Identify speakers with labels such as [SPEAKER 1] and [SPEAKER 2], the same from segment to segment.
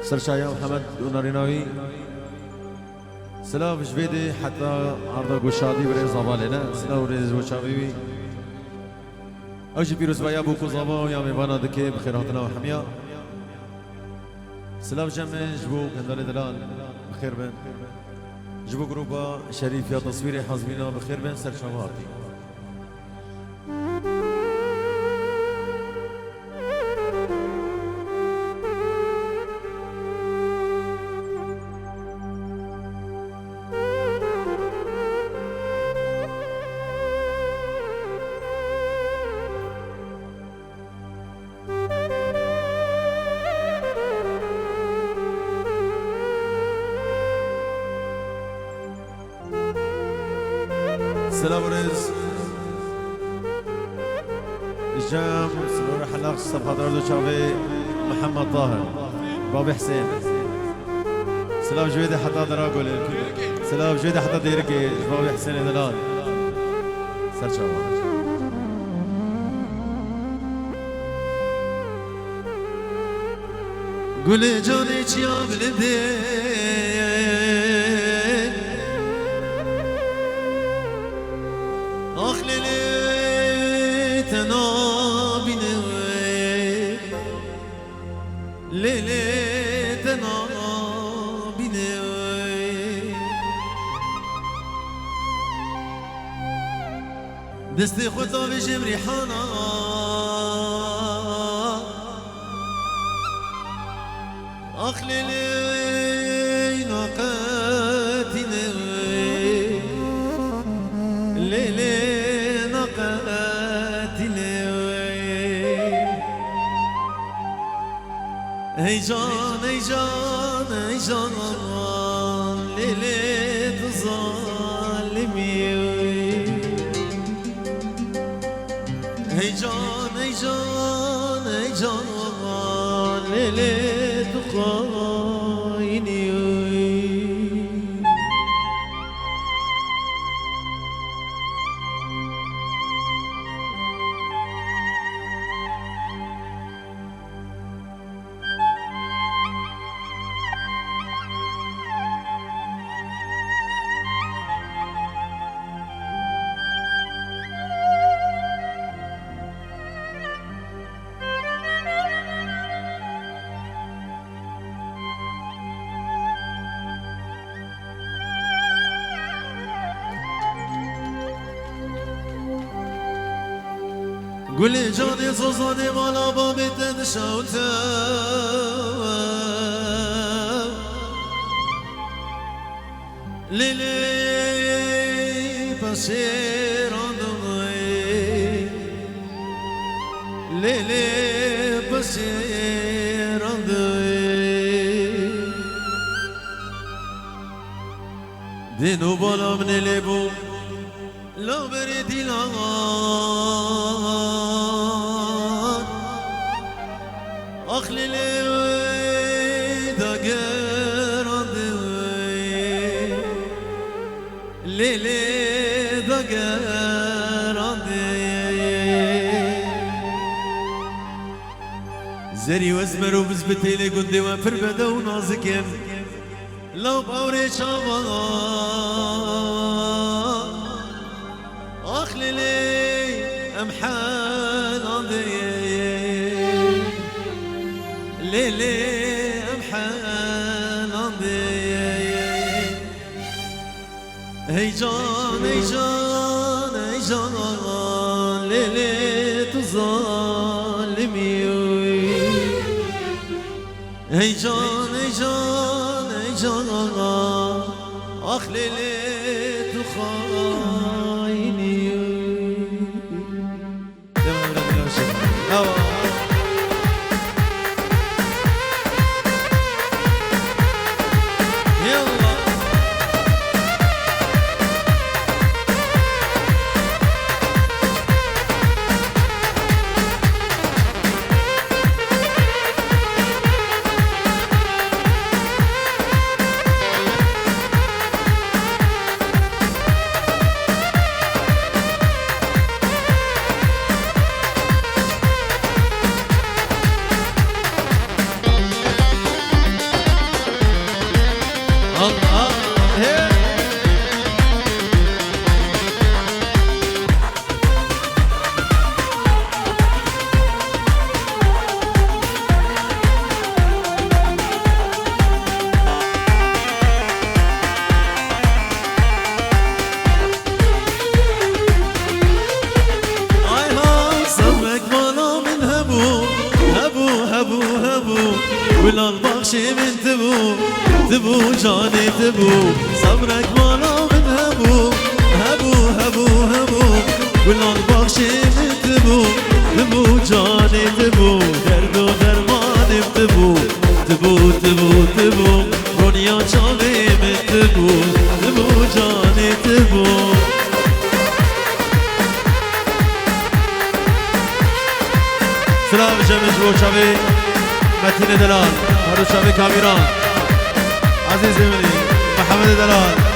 [SPEAKER 1] سرشايا محمد وناريناوي سلام جبيدي حتى عرض قشادي بريز زبالنا سلام بريز وشابيبي أجي بيروز بايا بوكو زبا ويا ميبانا دكي بخيراتنا وحميا سلام جمع جبو كندالي دلال بخير بن جبو جروبا شريف يا تصويري حازمينا بخير بن سرشاواتي سلام رز الجام سلام حلاق صفحة دردو شافي محمد طاهر بابي حسين سلام جويدي حتى دراغول سلام جويدي حتى ديركي بابي حسين دلال سر شباب قولي جوني يا بلدي دستي خطا بجم ريحانا أخلي لي ناقاتنا ليلي ناقاتنا هي جان هي جان هي جان ليلي تظلمي هي جان هي جان هي جان ليلي تخايني قولي جاني صوصاني مالا بابي تنشوتا ليلي بشير عندوي ليلي بشير عندوي دينو بالا من الليبو لو بريدي لغان أخلي لي دقر عندي ليلي دقر عندي زري وزمر وبزبتي لي قدي وفر بدا ونازكين لو بوري شابان أخلي لي أمحان عندي ليلي أمحان عندي هي جان هي جان هي جان ليلي تظلمي هي جان هي جان هي جان أخلي لي تخايني بخشي من تبو تبو جاني تبو صبرك وانا من هبو هبو هبو هبو ولان بخشي من تبو تبو جاني تبو دردو درمان تبو تبو تبو تبو دنیا چاوی من تبو تبو جاني تبو سلام جميع جو چاوی متین دلال هارو چاوی کامیران عزیز منی محمد دلال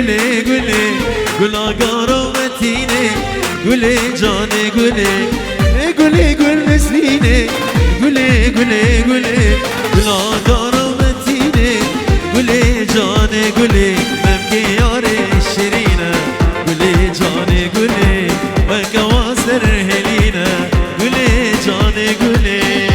[SPEAKER 1] گلی گلی گلا گارو متینه گلی جانه گلی گلی گل نسرینه گلی گلی گلی گلا گارو متینه گلی جانه گلی ممکی یار شیرینه گلی جانه گلی و کواسر هلینه گلی جانه گلی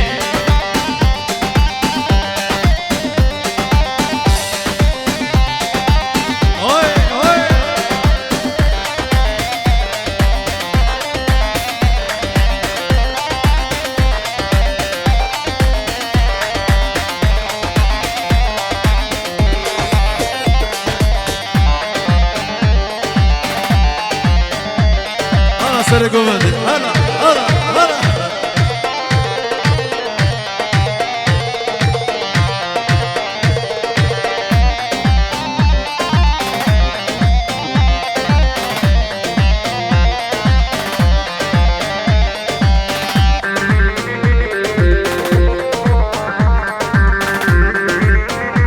[SPEAKER 1] سر گوونده هلا هلا هلا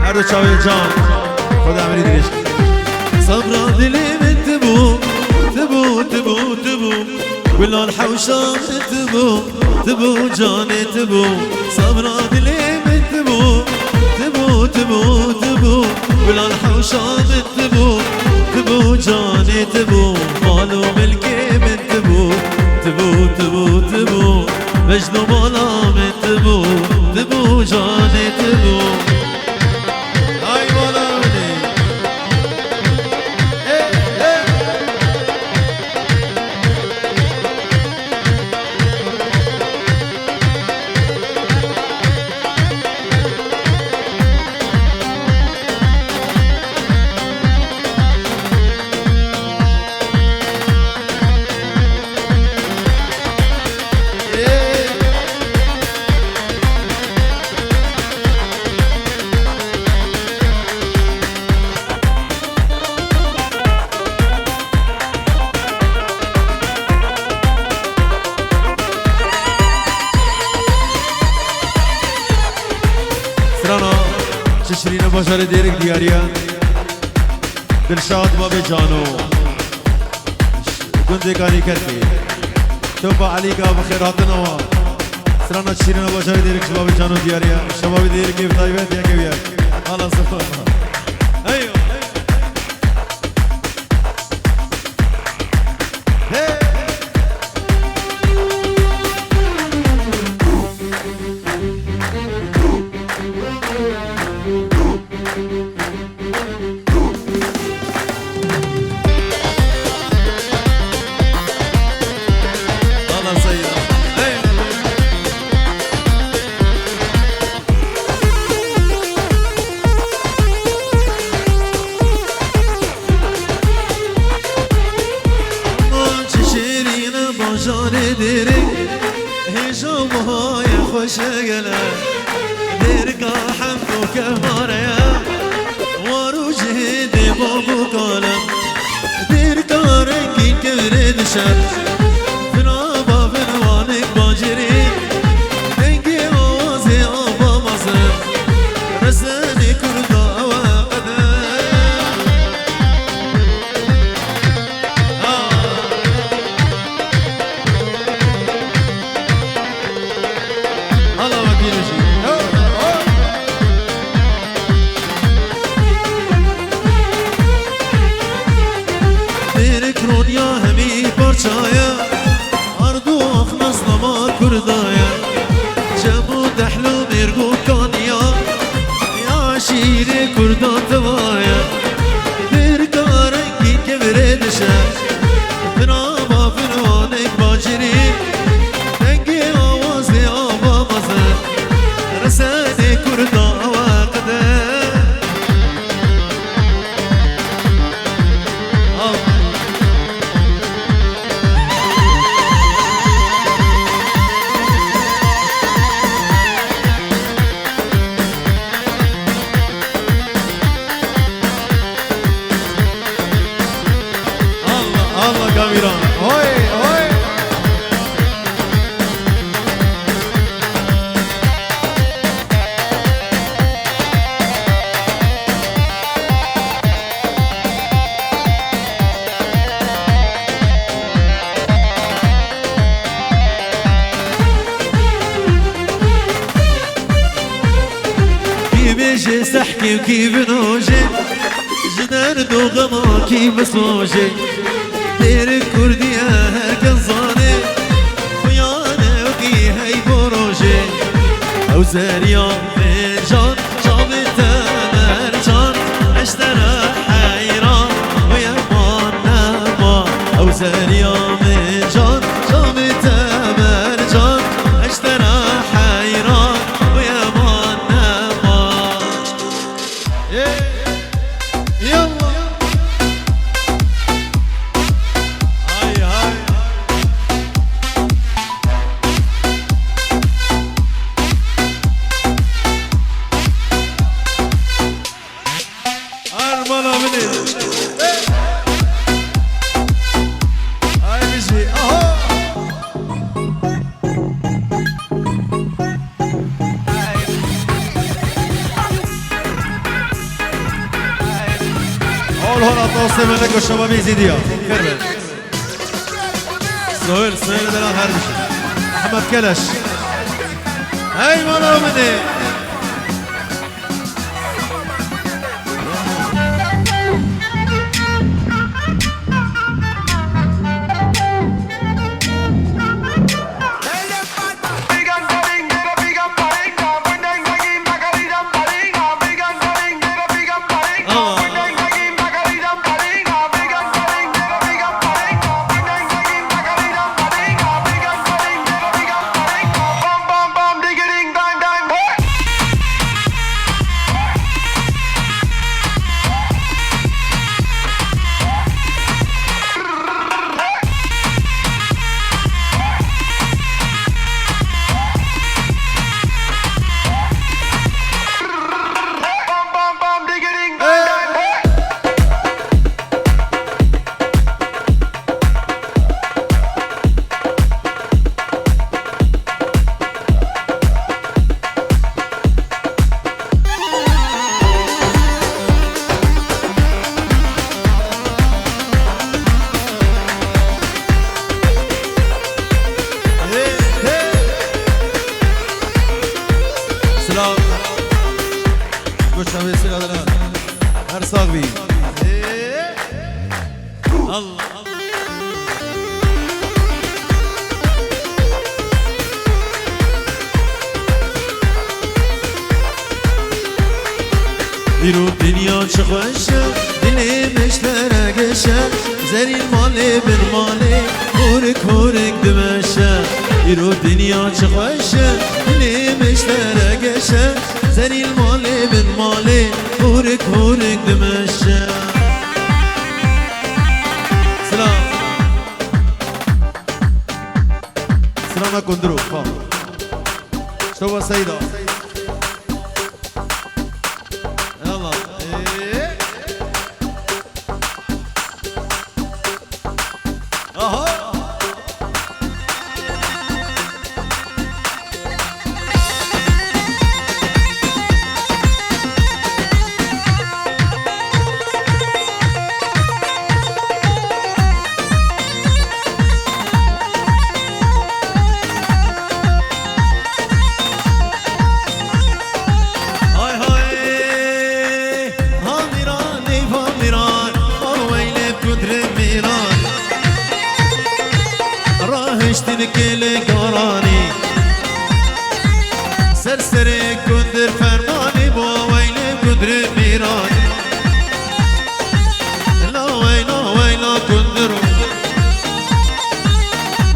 [SPEAKER 1] هر چاوی جان خدا امری دیش صبر دلی من تبو تبو تبو تبو ولا الحوشة تبو تبو جاني تبو صبرا دلي من تبو تبو تبو تبو ولا الحوشة تبو تبو جاني تبو مالو ملكي من تبو تبو تبو تبو مجنو مالا من تبو تبو جاني تبو هاي مالا مني تشرين بشر ديرك دياريا دلشاد باب جانو گنده کاری کرده توبا علی کا بخیرات نوا سرانا تشرين بشر ديرك شباب جانو دياريا شباب ديرك بطيبات يا كبير الله سبحانه ايوه شغله درقا حمد كهاريا وروجه دي بابو قلم درقا رنگين كبرد شد فنابا فنوانك باجري رنگي آوازي آبا مصر رساني كردا وقدم بحلو مرگو کانیا یا شیر کردان توایا در کارنگی که بردشه بنابا فنوانک باجری دنگی آواز آبا مزن رسانه کردان وقده الله كاميران هوي هوي كيف سحكي وكيف نوجي جنان دوغما كيف سوجي دير كردية هكا صاني ويانا وكي هاي بروجي او زاريا من جان جابت مرجان اشترى حيران ويا مانا او زاريا من جان جابت مرجان اشترى حيران ويا مانا يلا أرمانا مني هاي بيجي أهو أول هون أطوصي منك والشباب يزيديها كربل سهيل دلال هربشي أحمد كلش هاي مانا مني شوي سير هذا هر صاغبي الله يرو دنيا شخوشة دلي مشترى قشة زري المالي بالمالي هورك هورك دمشة يرو دنيا شخوشة دلي مشترى قشة زري المالي بالمالي هورك هورك دمشة سلام سلام كندرو فا شو سيدة سري كندر فرماني بو ويلي كندر ميراني لا ويلا كندر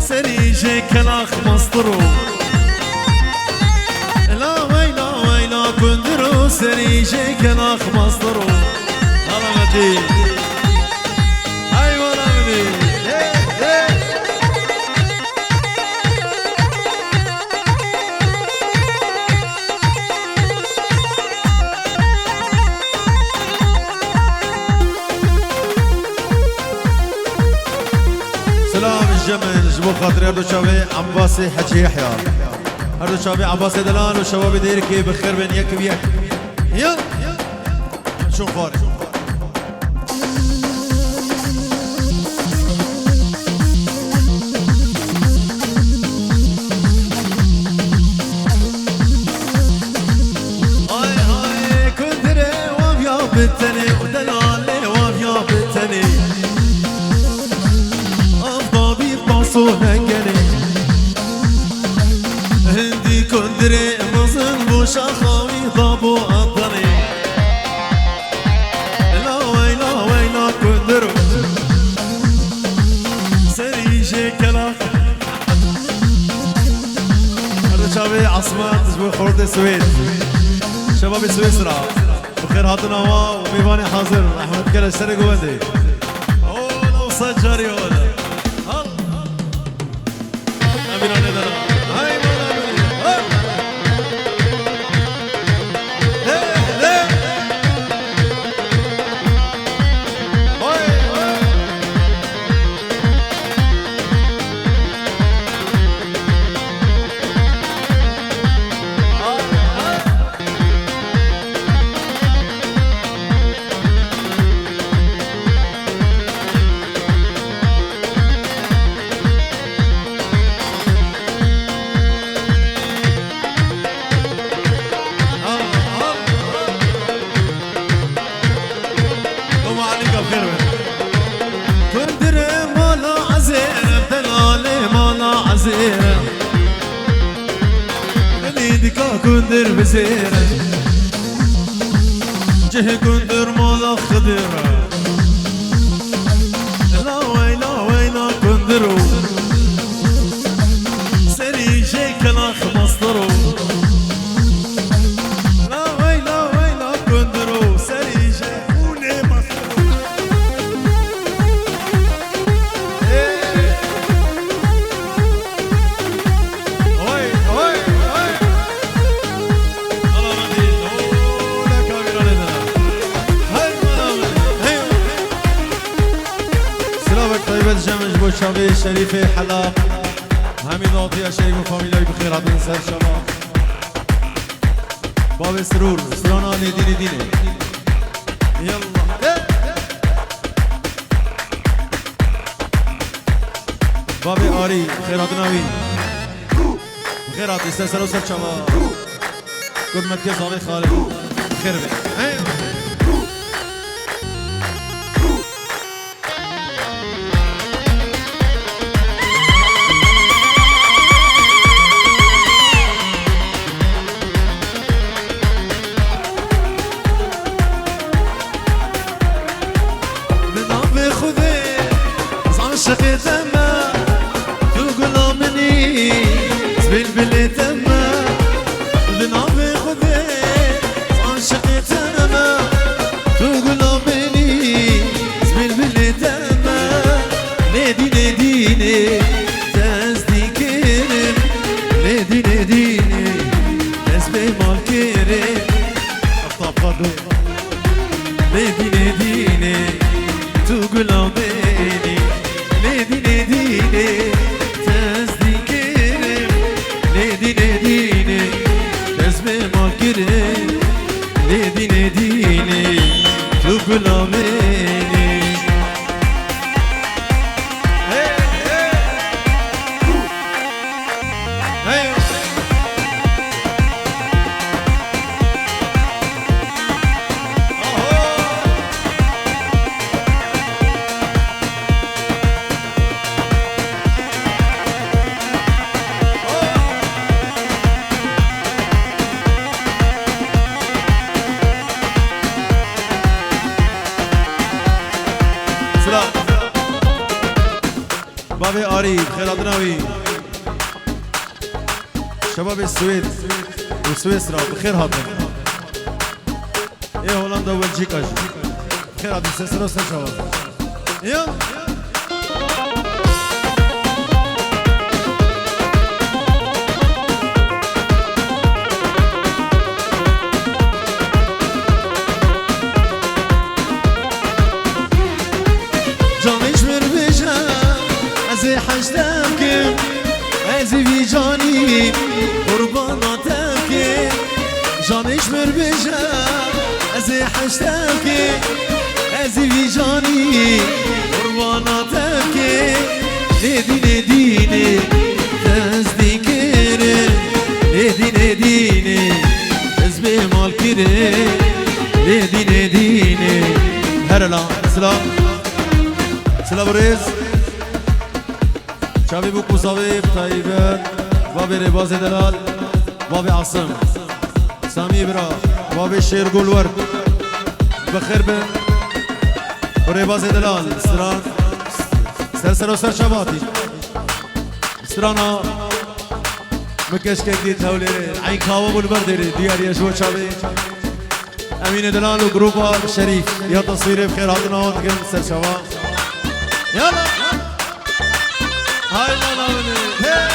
[SPEAKER 1] سري جيكلاخ مصدرو لا ويلا كندر سري جيكلاخ مصدرو هلا مدي ايوه مدي سلام الجمل جبو خاطري هردو شابي عباسي حجي يحيى هردو شابي عباسي دلال وشبابي ديركي بخير بين يك بيك يلا شو خارج هاي كندري وافيا بالتني ودلالي وافيا بالتني هندي كندري مظن بو شخاوي ضابو أطني لا ويلا كندرو سري شكلا هذا شابي عصمان تجبو خورد السويد شباب سويسرا بخير هاتنا وميواني حاضر أحمد كلاش سرق وندي أوه لو سجاري ولا كندر بزيرة جه كندر مولا خضرة لا ويلا كندرو سري شكلا خمسطرو لا ويلا كندرو سري شكوني مصطرو الجمج بو شابي شريفي حلاق همي ناطية شريف وفاميلاي بخير هاتين سر شباب باب سرور سرانا ديني يلا بابي آري خيرات ناوي خيرات استسر وسر شباب قدمت يا صاحبي خالد خير بي عشقي تما تقول مني زبيل بلي تما بنعمي خذي عشقي تما تقول مني زبيل بلي تما ناديني تصديقيني ناديني تسبي مالكيري اطبقدو ناديني تقول مني نديني تصديقيني نديني تسمي ما كريم نديني تقول مني بابي آري بخير هاتناوي شباب السويد وسويسرا بخير هاتن ايه هولندا وبلجيكا بخير هاتن سويسرا شباب يلا
[SPEAKER 2] حشتم ازی وی جانی قرباناتم که جانش مر بجم ازی حشتم که ازی وی جانی قرباناتم که ندینه تصدیقره ندینه از به مال کره ندینه
[SPEAKER 1] هرلا سلام سلام ریز شابي بوكو صبيب طيبات بابي رباز دلال بابي عاصم سامي برا بابي الشير قول ورد بخير بن ورباز دلال سرسر وسر شباتي سرانا مكشكك دي تهولي عين كاوة بالبردري دياري اشوى شابي امين دلال وجروبا شريف يا تصويري بخير هاتنا وانتقل سر شباب يلا هاي لا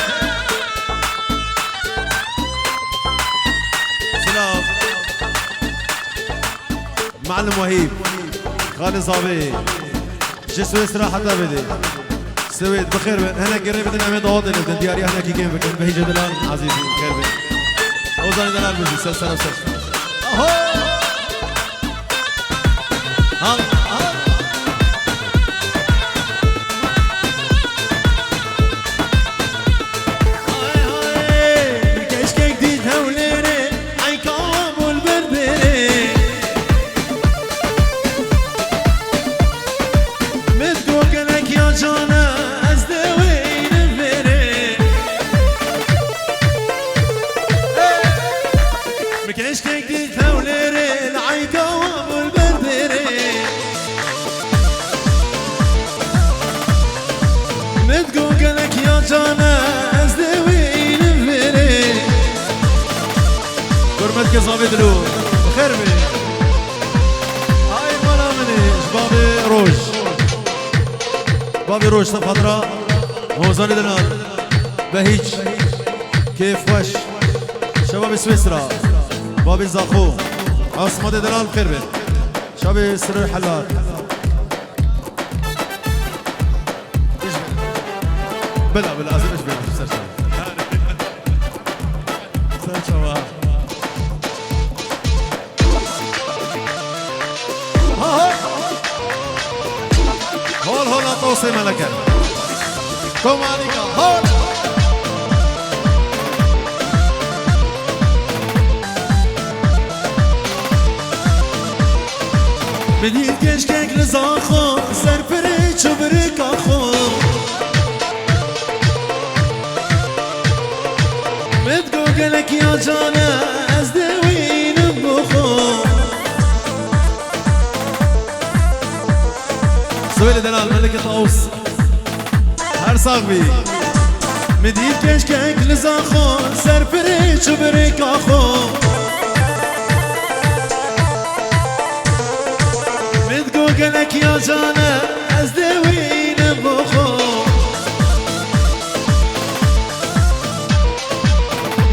[SPEAKER 1] سلام معلم وهيب خالد صابي جي سويسرا حتى بدي سويد بخير هنا قريب بدنا نعمل ضوء بدنا دياري هنا كي كيف بكن بهيجة دلال عزيزي بخير بن اوزاني دلال بدي سلسلة وسلسلة اهو حرمتك صافي دلو بخير بي هاي مالا منيش بابي روج بابي روج فترة موزاني دلال بهيج كيف وش شباب سويسرا بابي زاخو عاصمة دلال بخير بي شباب سر حلال بلا لازم ايش بيعمل سر شباب هول توصي ملكا كم عليك هول بديت كشكك رزاخو سرفري شبرك اخو متقولك يا جانا ازدوين بخو سويلي دلال ملكة طاوس هر صاغبي مدير كشكك لزاخو سرفري شبرك اخو متقولك يا جانا ازدوين بخو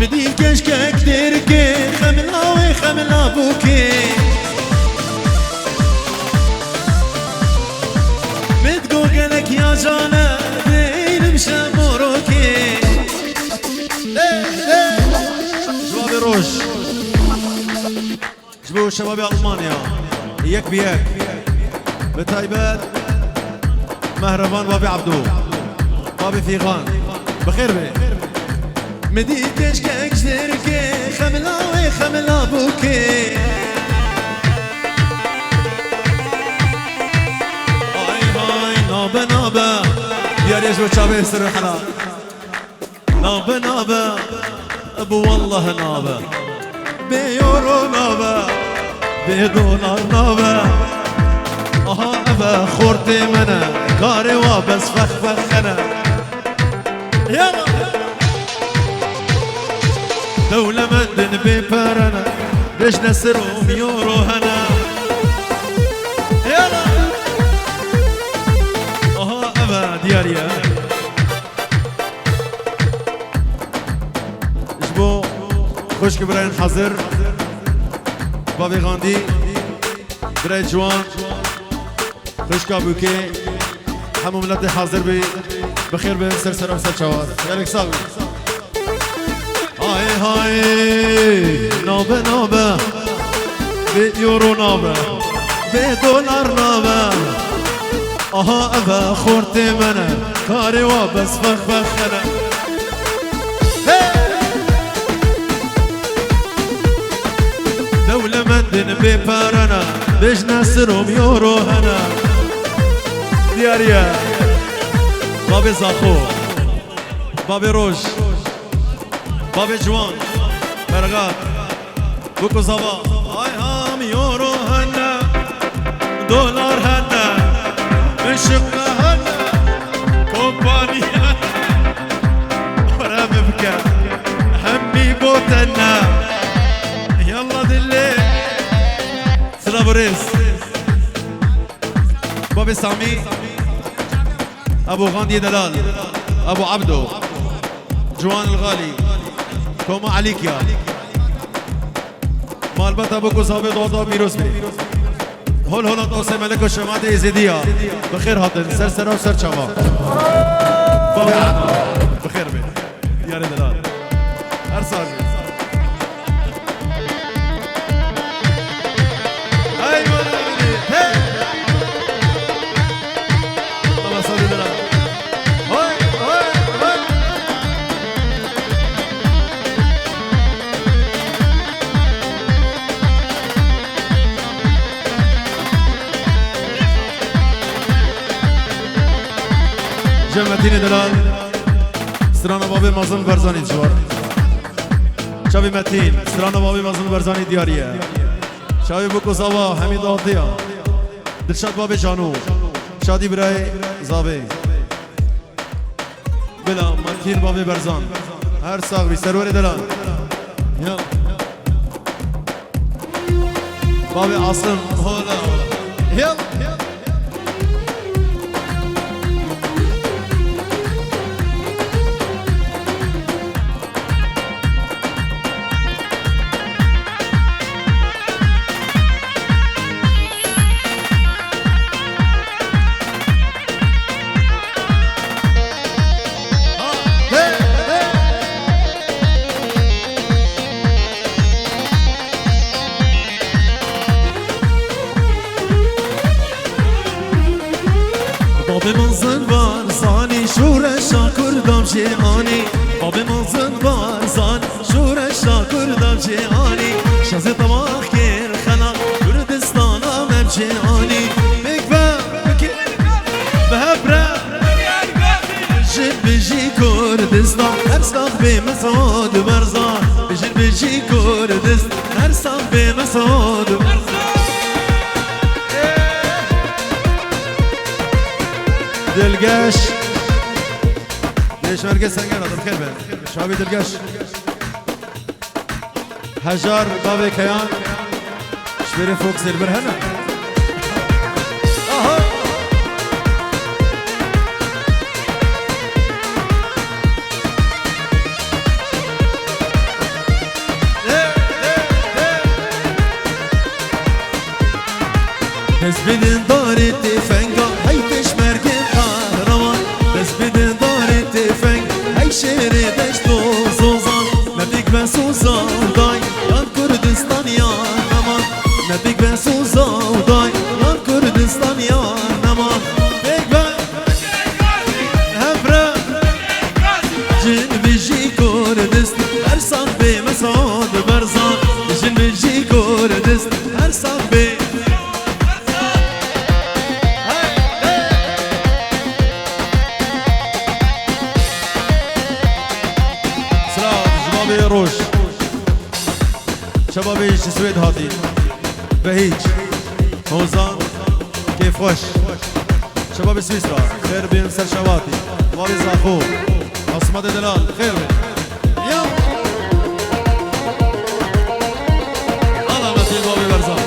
[SPEAKER 1] مدير كشكك ديركي خملاوي خملا بوكي متقولك يا جانا دين مشمروكي شباب روش جبوا شباب ألمانيا ياك بياك بتايبات مهربان بابي عبدو بابي فيغان بخير بي مديت كشكك شركي خملاوي خملا بوكي نابا نابا يا ريش وشابي سر الحلال نابا نابا ابو والله نابا بيورو نابا بدولار نابا اها ابا خورتي منا كاري وابس فخ فخنا يلا دولة مدن ببرنا باش نسرهم يورو هنا يلا أبا دياريا جبو خوش كبرين حضر بابي غاندي براي جوان خوش كابوكي همو ملتي حاضر بي بخير بين سرسرة وسر شوار يالك صاوي هاي هاي نوبة نوبة بيورو نوبة بدولار نوبة أبا خورتي منا كاري وبس فخ فخنا دولة مدن ببارنا بيش نسرهم يورو هنا دياريا بابي زاخو بابي روش بابي جوان برغات بوكو زبا هاي هام يورو هنا دولار هنا مشقة هنا كومبانيا ورا مبكى حمي بوتنا يلا دلي سلابريس بابي سامي ابو غاندي دلال ابو عبدو جوان الغالي كوما عليك يا مالبت ابو كوزابي دوضا بيروس بي هول هولند اوسي ملك الشماتي يزيدية بخير هاتن سر سر وسر شوا بابي عبدو بخير بي ياري دلال ارسال جمعتين دلال سترانا بابي مازن برزاني جوار شابي متين سترانا بابي مازن برزاني ديارية شابي بوكو زوا حميد آطيا دلشاد بابي جانو شادي براي زابي بلا متين بابي برزان هر ساغوي سرور دلال يلا بابي عاصم هولا يلا بابي منزل بارزاني شورة شاكر دام جياني بابي منزل بارزاني شورة شاكر دام جياني شازي طباخ كير خلا كردستانا مم جياني مكبا بهبرا بجن بجي كردستان هرساق بمسعود برزان بجن بجي كردستان هرساق بمسعود برزان دلقاش ليش مرقس سنقر هذا بخير بين شبابي دلقاش حجار بابي كيان شبيري فوق زي البرهنة بس بدن داري تفنقا هيتش مرقس بس بدن داري تفنق هاي شيري دشتو زوزان نبيك بسوزا وداي يان كردستان يان نمان نبيك بسوزا وداي يان كردستان يان نمان بيك بان هفرا جن بيجي كردستان هرسان بي مسعود برزان جن بيجي كردستان هرسان بي روش شبابي السويد هاتي بهيج موزان كيف وش شباب سويسرا خير بين سر شواتي بابي زاخو عصمت دلال خير يلا الله مثل بابي برزان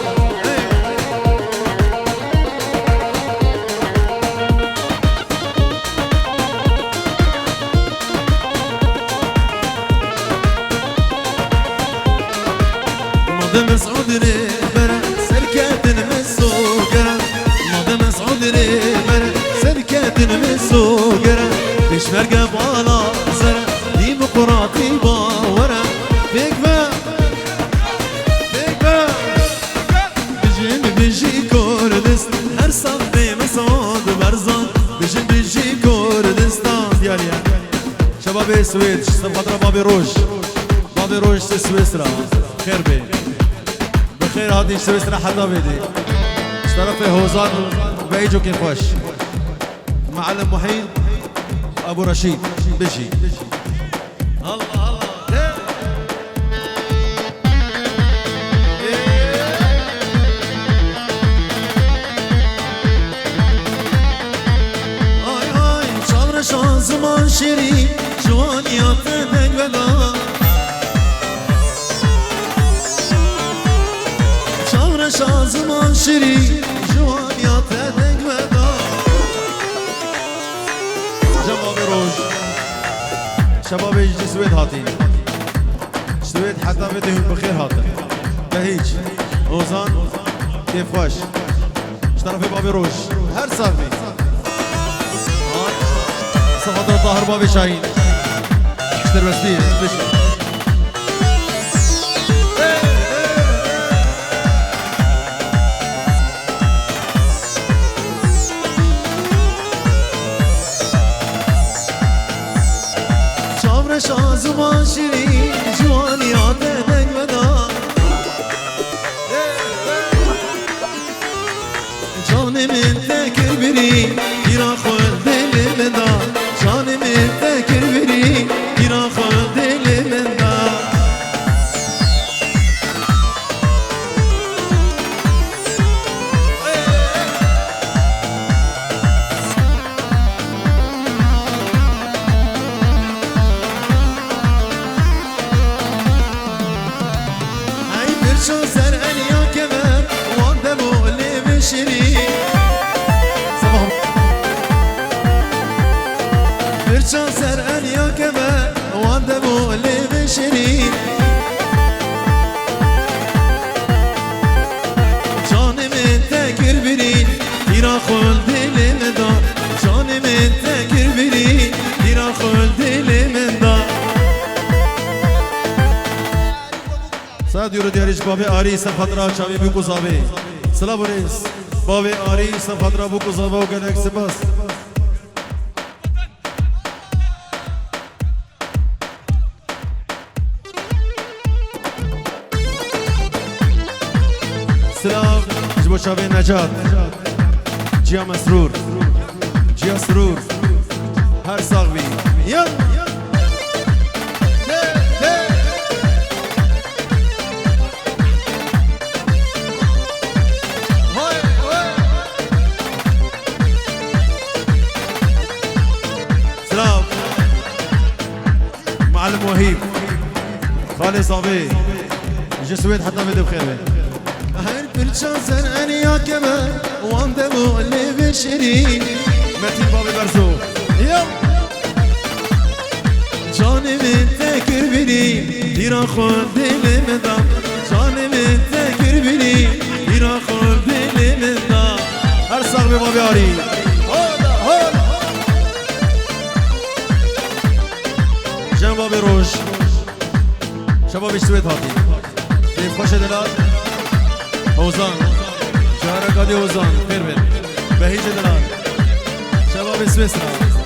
[SPEAKER 2] ماضي مسعود ريبر سركات مسوقرة ماضي مسعود ريبر سركات مسوقرة ليش مرقى بالا زرع ديمقراطي باورة بيكبا بيكبا بيجي كردستان هر صفي مسعود برزان بيجي كردستان
[SPEAKER 1] ديالي شباب السويد صفات بابي روج سويسرا خير بي بخير هادي سويسرا حتى بدي اشترف هوزان وبيجو كين خوش معلم محيط ابو رشيد بيجي الله
[SPEAKER 2] شان زمان شیری جوانیات دنگ بدا شان زمان شیری جوانیات دنگ بدا
[SPEAKER 1] جمال روج شباب يجي سويد هاتين سويد حتى بدهم بخير هاتين بهيج اوزان كيف واش اشترف بابي روج هر صافي صفات الظاهر بابي شاهين اشتر بس فيه بشي
[SPEAKER 2] شان زمان شیری جوانیات دنگ بدا جان من تکر بری ایران خود دل من دا جان من تکر بری ایران خود دل من دا شو سر أنيا كمان وانت مولي بشري برشو سر أنيا كمان وانت مولي بشري جان من تكر برين تيرا خل دل من دار جان من تكر برين تيرا خل دل من دار
[SPEAKER 1] سعد يورو دياريش بابي آري سفترة شابي بيكو صابي سلام وريس بابي آري سفترة بيكو صابي وقالك سباس سلام جبو شابي نجات جيا مسرور جيا سرور هر صاغبي يلا معلم وهيب خالي صابي يجي سويد حتى بدي بخير
[SPEAKER 2] هر برشان سر أنيا كمان وانت مولي بشري
[SPEAKER 1] متين بابي برزو
[SPEAKER 2] يلا جان من تكر بني تيرا خود دل من دام جان من تكر بني تيرا خود دل من دام
[SPEAKER 1] هر صاحبي بابي آري جن بابي روش شباب سويد هاتي كيف خوش دلال اوزان شهر قادي اوزان خير بين بهيج دلال شباب سويسرا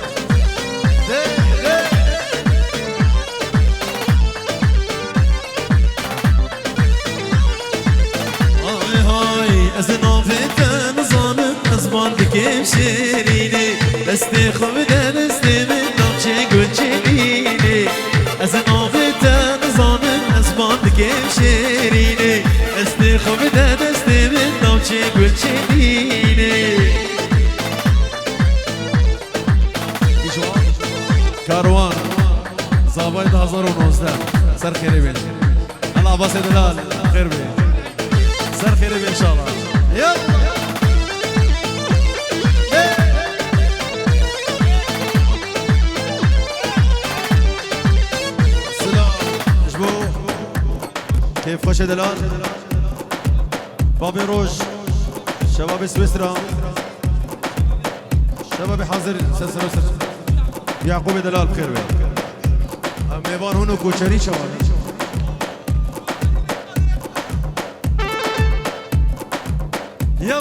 [SPEAKER 2] از نافتن زانم از باندکم شیرینه دستی خوب دستی من نامچه گلچینینه از نافتن زانم از باندکم شیرینه دستی خوب دستی من نامچه گلچینینه
[SPEAKER 1] كاروان عباس دلال خير بي سر خير بي ان شاء الله يلا كيف خوش دلال بابي روج شباب سويسرا شباب حاضر سلسلة يعقوب دلال بخير بي ميبان هونو كوچري شباب يلا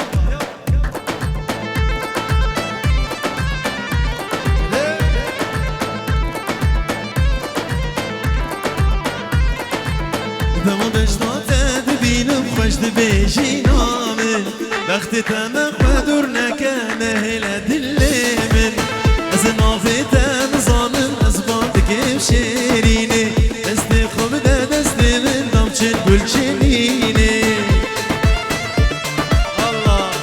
[SPEAKER 2] دما بشتاته دبینم خوش دبیجی نامن وقتی تمام خودور نکنه هل دل من از نافته نزانم از باندگیم شیرینه دست خوب ده دست من نامچن گل چنینه
[SPEAKER 1] الله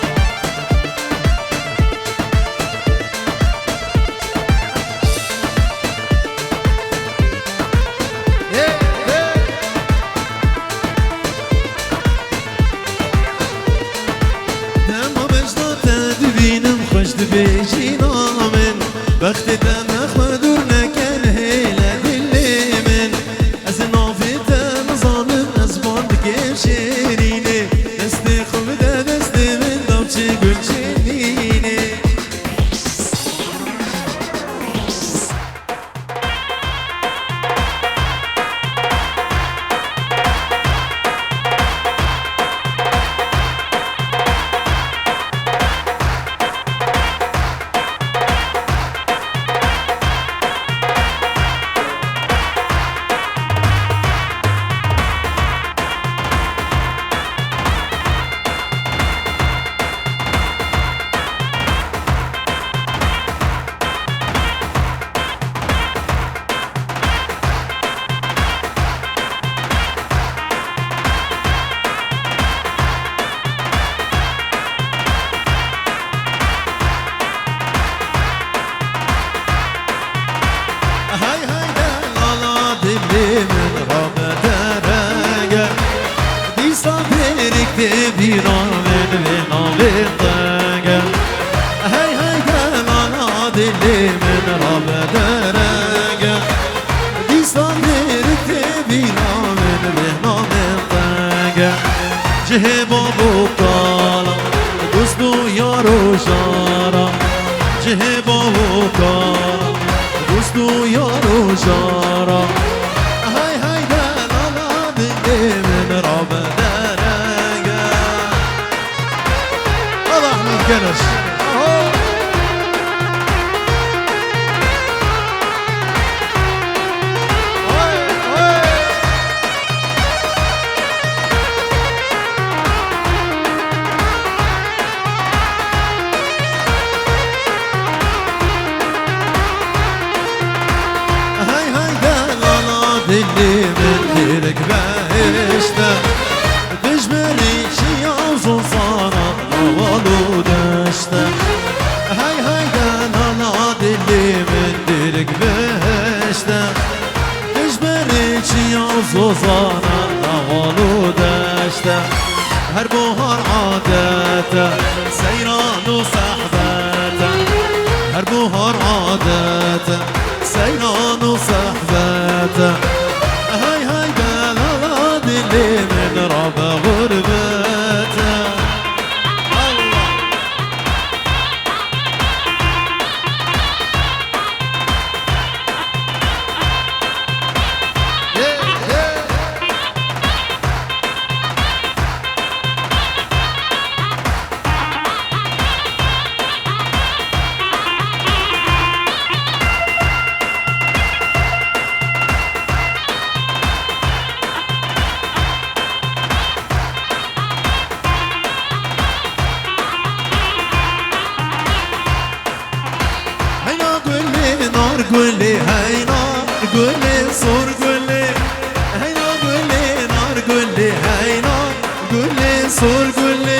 [SPEAKER 2] خوش دبیجی نامن وقتی دم خودور نکن هیله دل من از نافت نزانم از باندگیم شیرینه دست خوب ده دست من دامچه گل چنینه بیرامن به نام تنگم هی هی دلانا دلی من را بدرگم دیستان درکت بیرامن به نام تنگم جه بابو کالا دوست و یار و شارا جه بابو کالا دوست و یار و شارا هی هی دلانا دلی من را بدرگم
[SPEAKER 1] كنش
[SPEAKER 2] هاي هاي دلالا دلي من ديرك بهشته تجبري شي عوزو صانا والو دشته هاي هاي دلالا دلي من ديرك بهشته تجبري شي عوزو صانا والو دشته هر بوهر عادته سيران وصحبته هر بوهر عادته سيران وصحبته هاي هاي دلالا دلي من رب غربته الله قولي هاي نار قولي صور قولي هاي نار قولي نار قولي هاي نار قولي صور قولي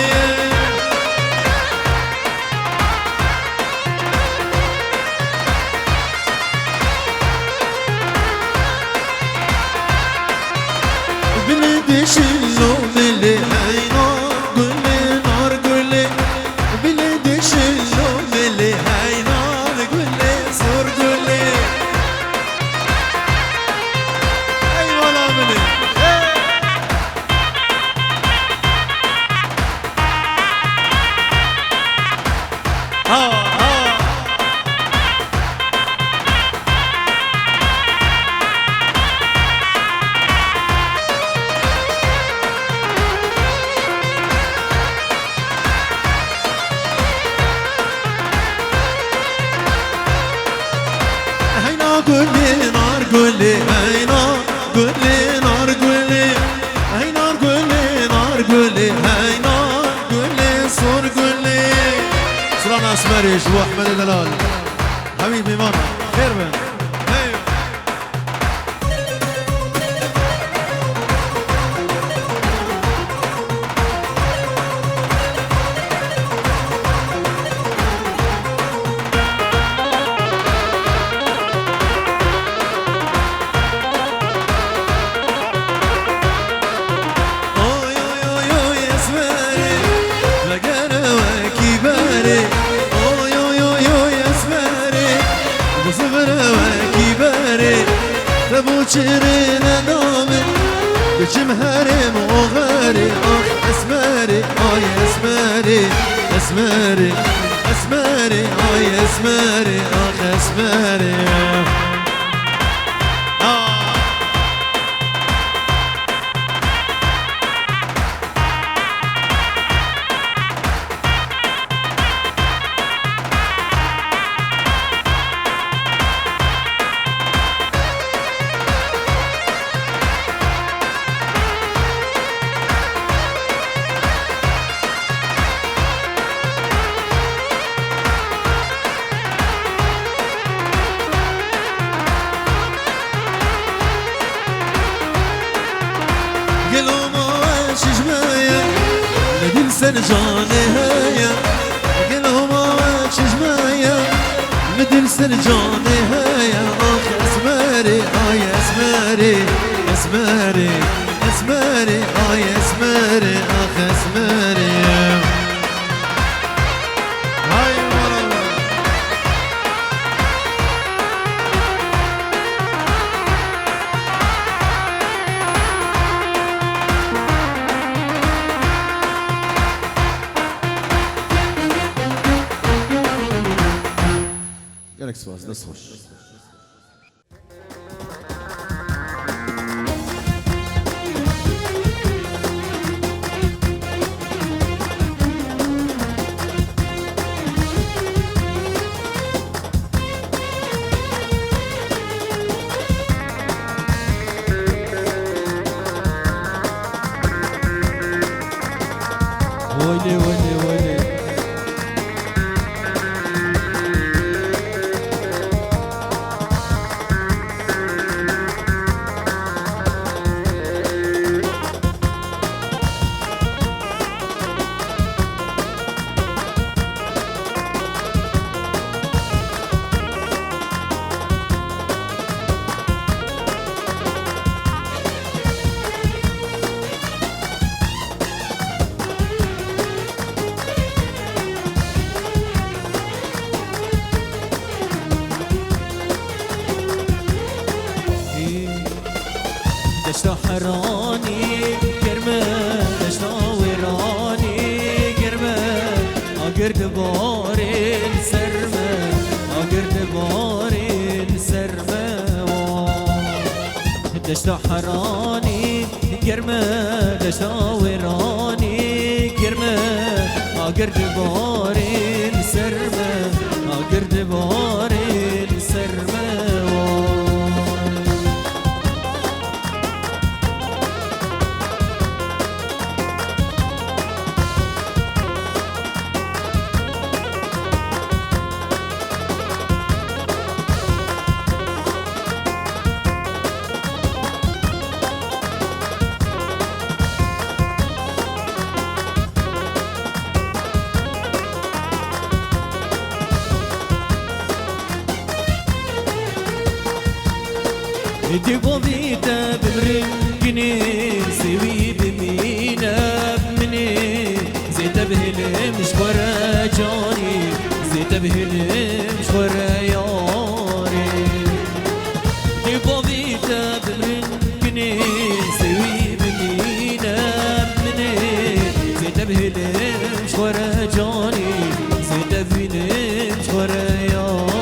[SPEAKER 2] بندي قولي نار قولي هاي نار قولي نار قولي هاي نار قولي نار قولي هاي نار قولي صور قولي
[SPEAKER 1] سلام اسمري شبو احمد دلال حبيبي ماما خير بن
[SPEAKER 2] شيرين نومي بجم هرم وغاري اخ اسماري اي اسماري اسماري اسماري اي اسماري اخ اسماري سرجاني هيا قلهم عواش جمايا مدل سرجاني هيا اخ اسماري اي اسماري اسماري اسماري اي اسماري اخ اسماري هاي والله
[SPEAKER 1] Alex was, das ist ruhig.
[SPEAKER 3] ويلي ويلي ويلي دشتا حراني كرمه دشتا ويراني كرمه اقرد بارين سرمه اقرد بارين سرمه دشتا حراني كرمه دشتا ويراني كرمه اقرد بارين سرمه اقرد بارين سرمه تبغى بيتا بمرقني سوي بمينا بمني زيت بهلم شورا جاني زيت بهلم شورا ياري تبغى بيتا بمرقني سوي بمينا بمني زيت بهلم شورا جاني زيت بهلم شورا ياري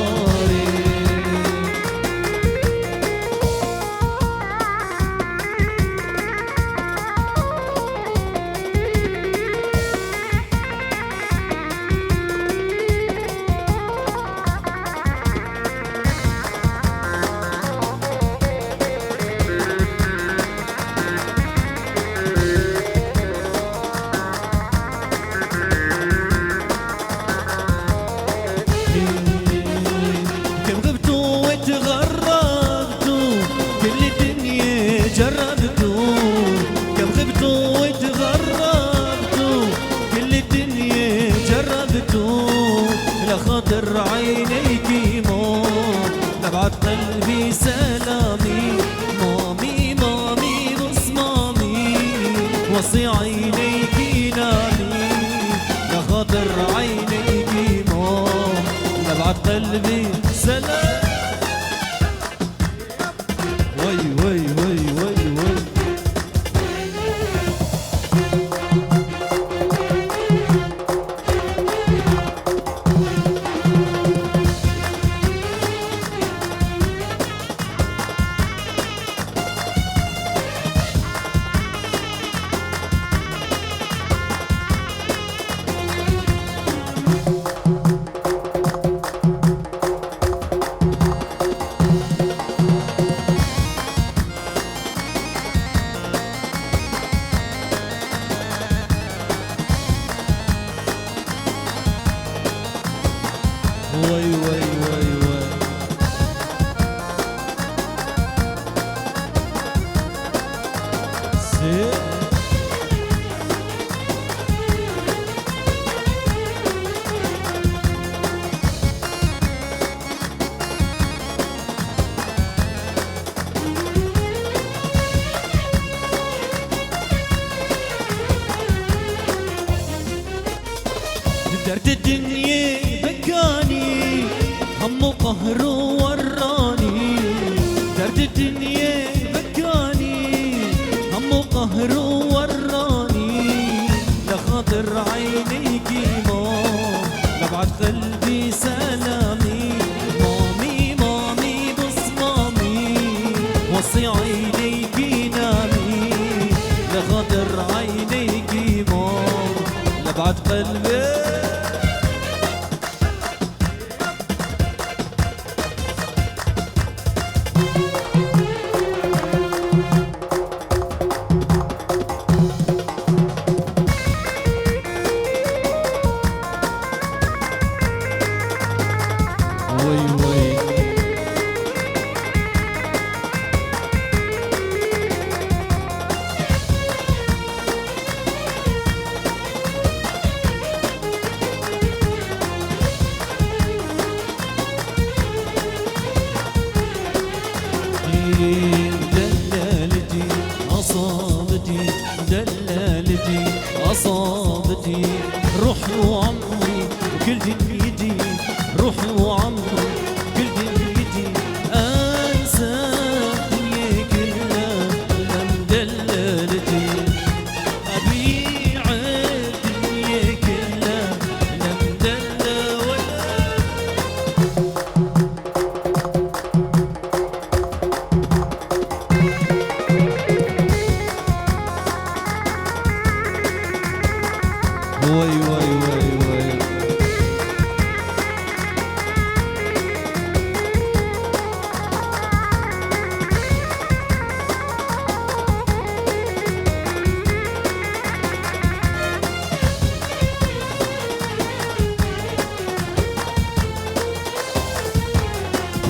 [SPEAKER 3] شوف لخاطر عينيكي مو نبعت قلبي سلامي مامي مامي بص مامي وصي عينيكي نامي لخاطر عينيكي مو نبعت قلبي سلام وي وي وي وي وي وي وي وي وي سي درد الدنيا بكاني هم قهر وراني درد الدنيا بكاني هم قهر وراني لخاطر عينيكي مو لبعت قلبي سلامي مامي مامي بص مامي وصي عينيكي نامي لخاطر عينيكي مو لبعت قلبي وي وي دلالتي أصابتي دلالتي أصابتي روحي وعمري وكل دنيتي روحي وعمري كل دنيتي أنسى الدنيا كلها لم دلالتي أبيع الدنيا كلها لم دلالتي وي وي وي وي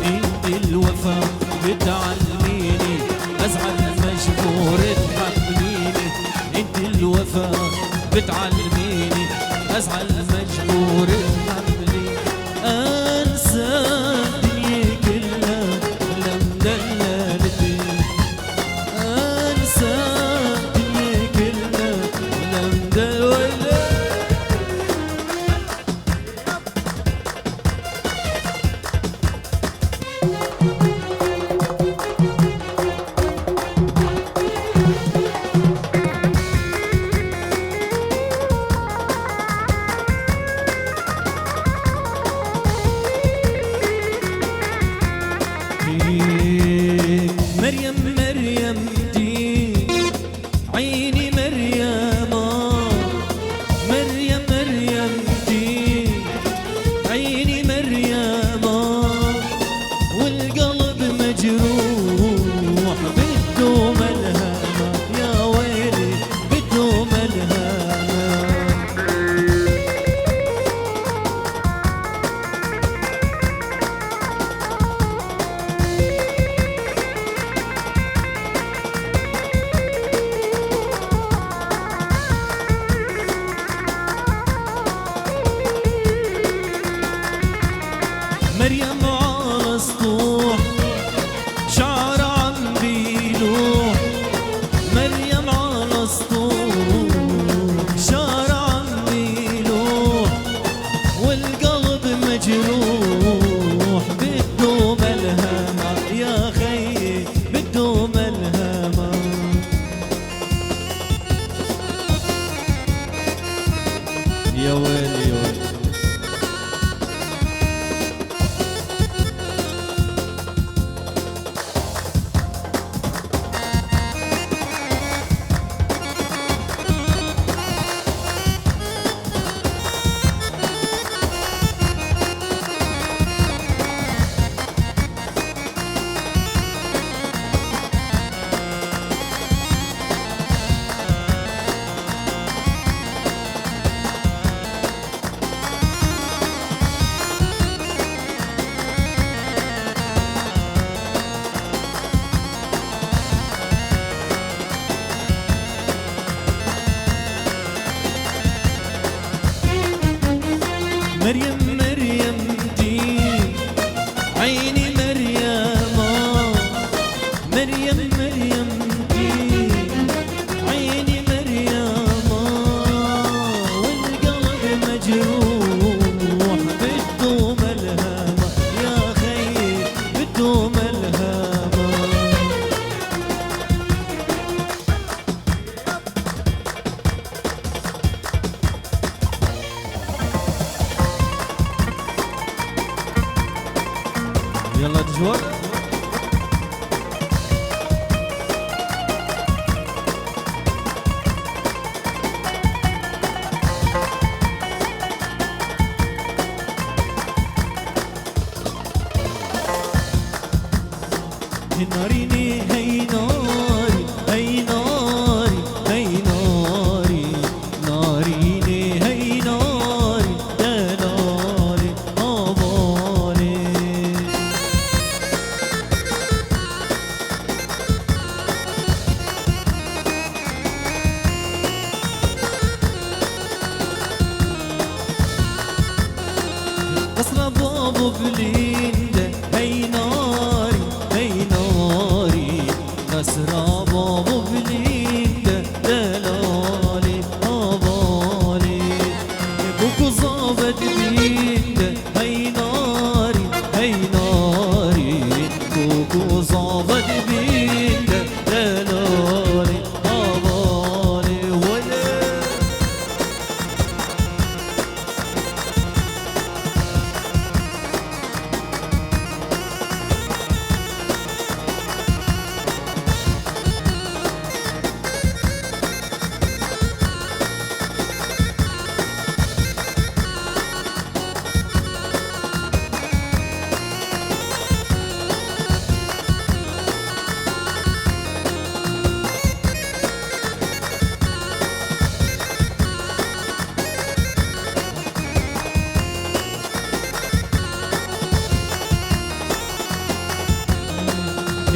[SPEAKER 3] انت الوفا بتعلميني ازعل مجبور تحمليني انت الوفا بتعلميني ازعل مجبور تحمليني انسى الدنيا كلها لم دلالتي انسى الدنيا كلها لم دلالتي يا ويلي يا ويلي. مريم مريم دي عيني مريم مريم مريم دي عيني مريم والقلب مجروح بدوم الهامة يا خي بدوم الهامة. يلا تجوال ناريني هي ناري هي ناري هي ناري ناريني هي ناري دلالي أبالي. قصر بابو بلينده هي ناري هي ناري قصر بابو بلينده دلالي أبالي. بوكو صابت بلينده هي ناري هي ناري بوكو صابت بلينده دلالي أبالي. ولا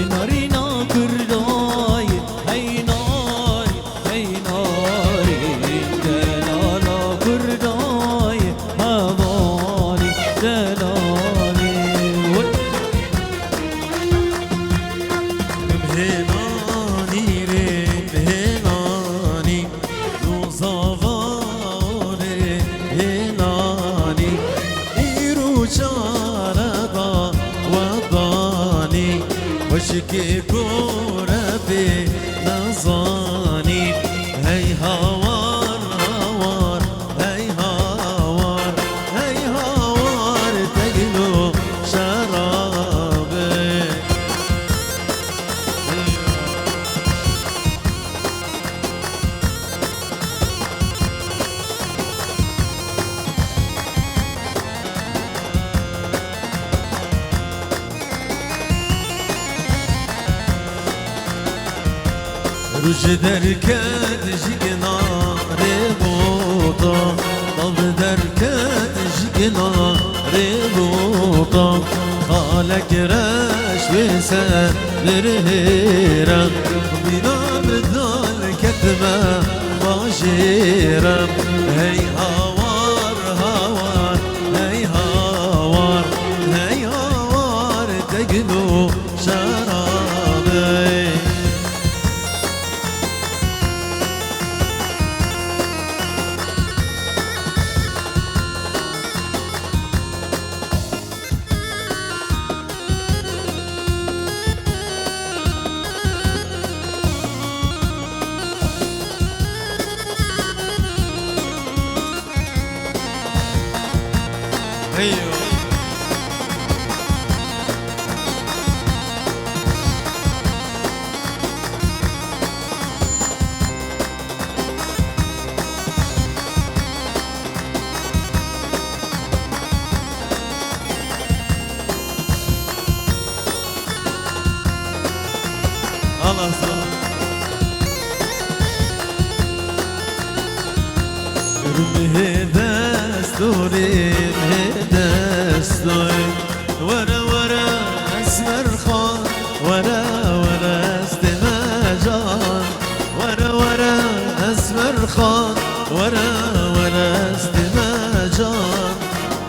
[SPEAKER 3] نارينا كرداي هي ناري هي ناري دلالا كرداي هوالي دلالي.
[SPEAKER 2] هناني رين هناني نوزاواني هناني إيرو شاردا وضاني وشكي كوربي نظاني هي هوار هوار هي هوار هي هوار تجلو شرابي. روش درکت جگنا ربوطا طب درکت جگنا ربوطا خالك راش وسان برهيرم بنا بدال كتمة باشيرم هي هوار هوار هي هوار هي هوار تجنو شرابي.
[SPEAKER 1] ايوه الله صل
[SPEAKER 2] دستوري دستوري ورا ورا اسمر خان ورا ورا استماجان ورا ورا اسمر خان ورا ورا استماجان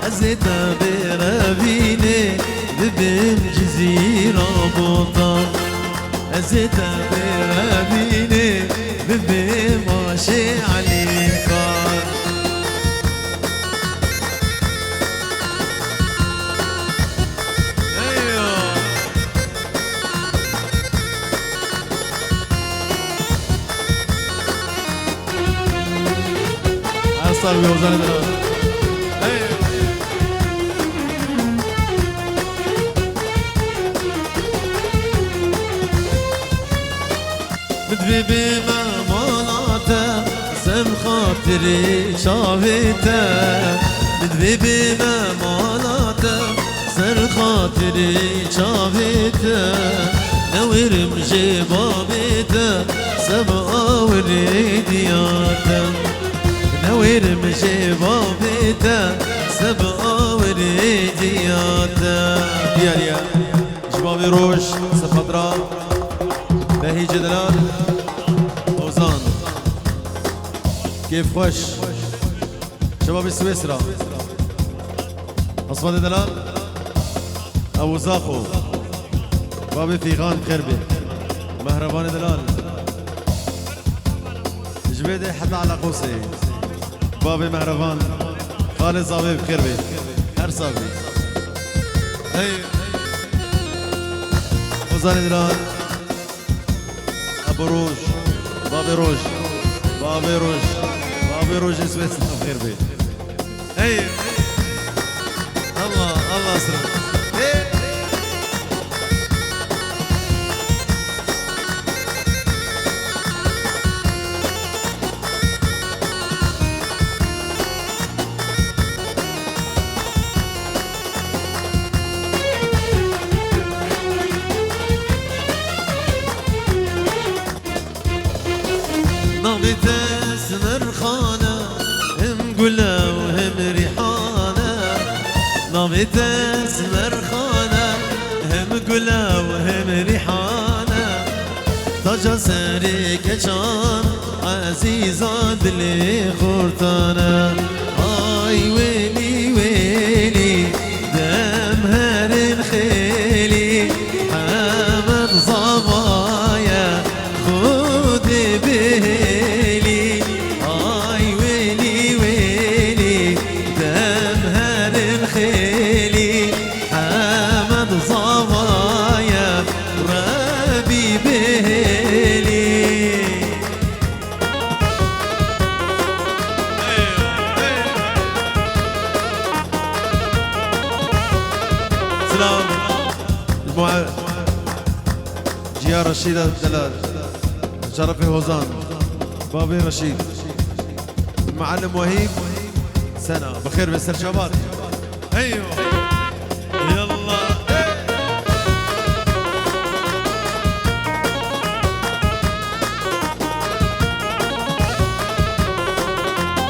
[SPEAKER 2] ازيدا برابيني ببن جزيرة بوطان ازيدا برابيني ببن ماشي عليك
[SPEAKER 1] صار بوزان الدلال
[SPEAKER 2] بدبي بما مالاتا سم خاطري شافيتا بدبي بما مالاتا سر خاطري شافيتا نوير مجي بابيتا سبقا وريدياتا نوير مجي بابيتا سبقا وريدياتا
[SPEAKER 1] يا جبابي روش سخضراء بهي جدلال اوزان كيف خوش شباب سويسرا اصفاد دلال ابو زاخو بابي فيغان خربي مهربان دلال جبيدي حتى على قوسي بابي مهربان خالد صابي بخربي هر صابي هي اوزان دلال ابو روج بابي روج بابي روج بابي روج سويسرا بخير بيت هي الله الله اسرع
[SPEAKER 2] نغبت اسمر خانة هم قلا وهم ريحانة نغبت اسمر خانة هم قلا وهم ريحانة طجا سري كشان عزيزة دلي خورتانة آي ويلي ويلي دم هرن خيلي حمد صبايا خودي بهلي آي ويلي ويلي دم هرن خيلي حمد صبايا ربي بهلي
[SPEAKER 1] سلام جيا رشيد الدلال شرفي هوزان بابي رشيد المعلم وهيب سنة بخير بسر شباب ايوه يلا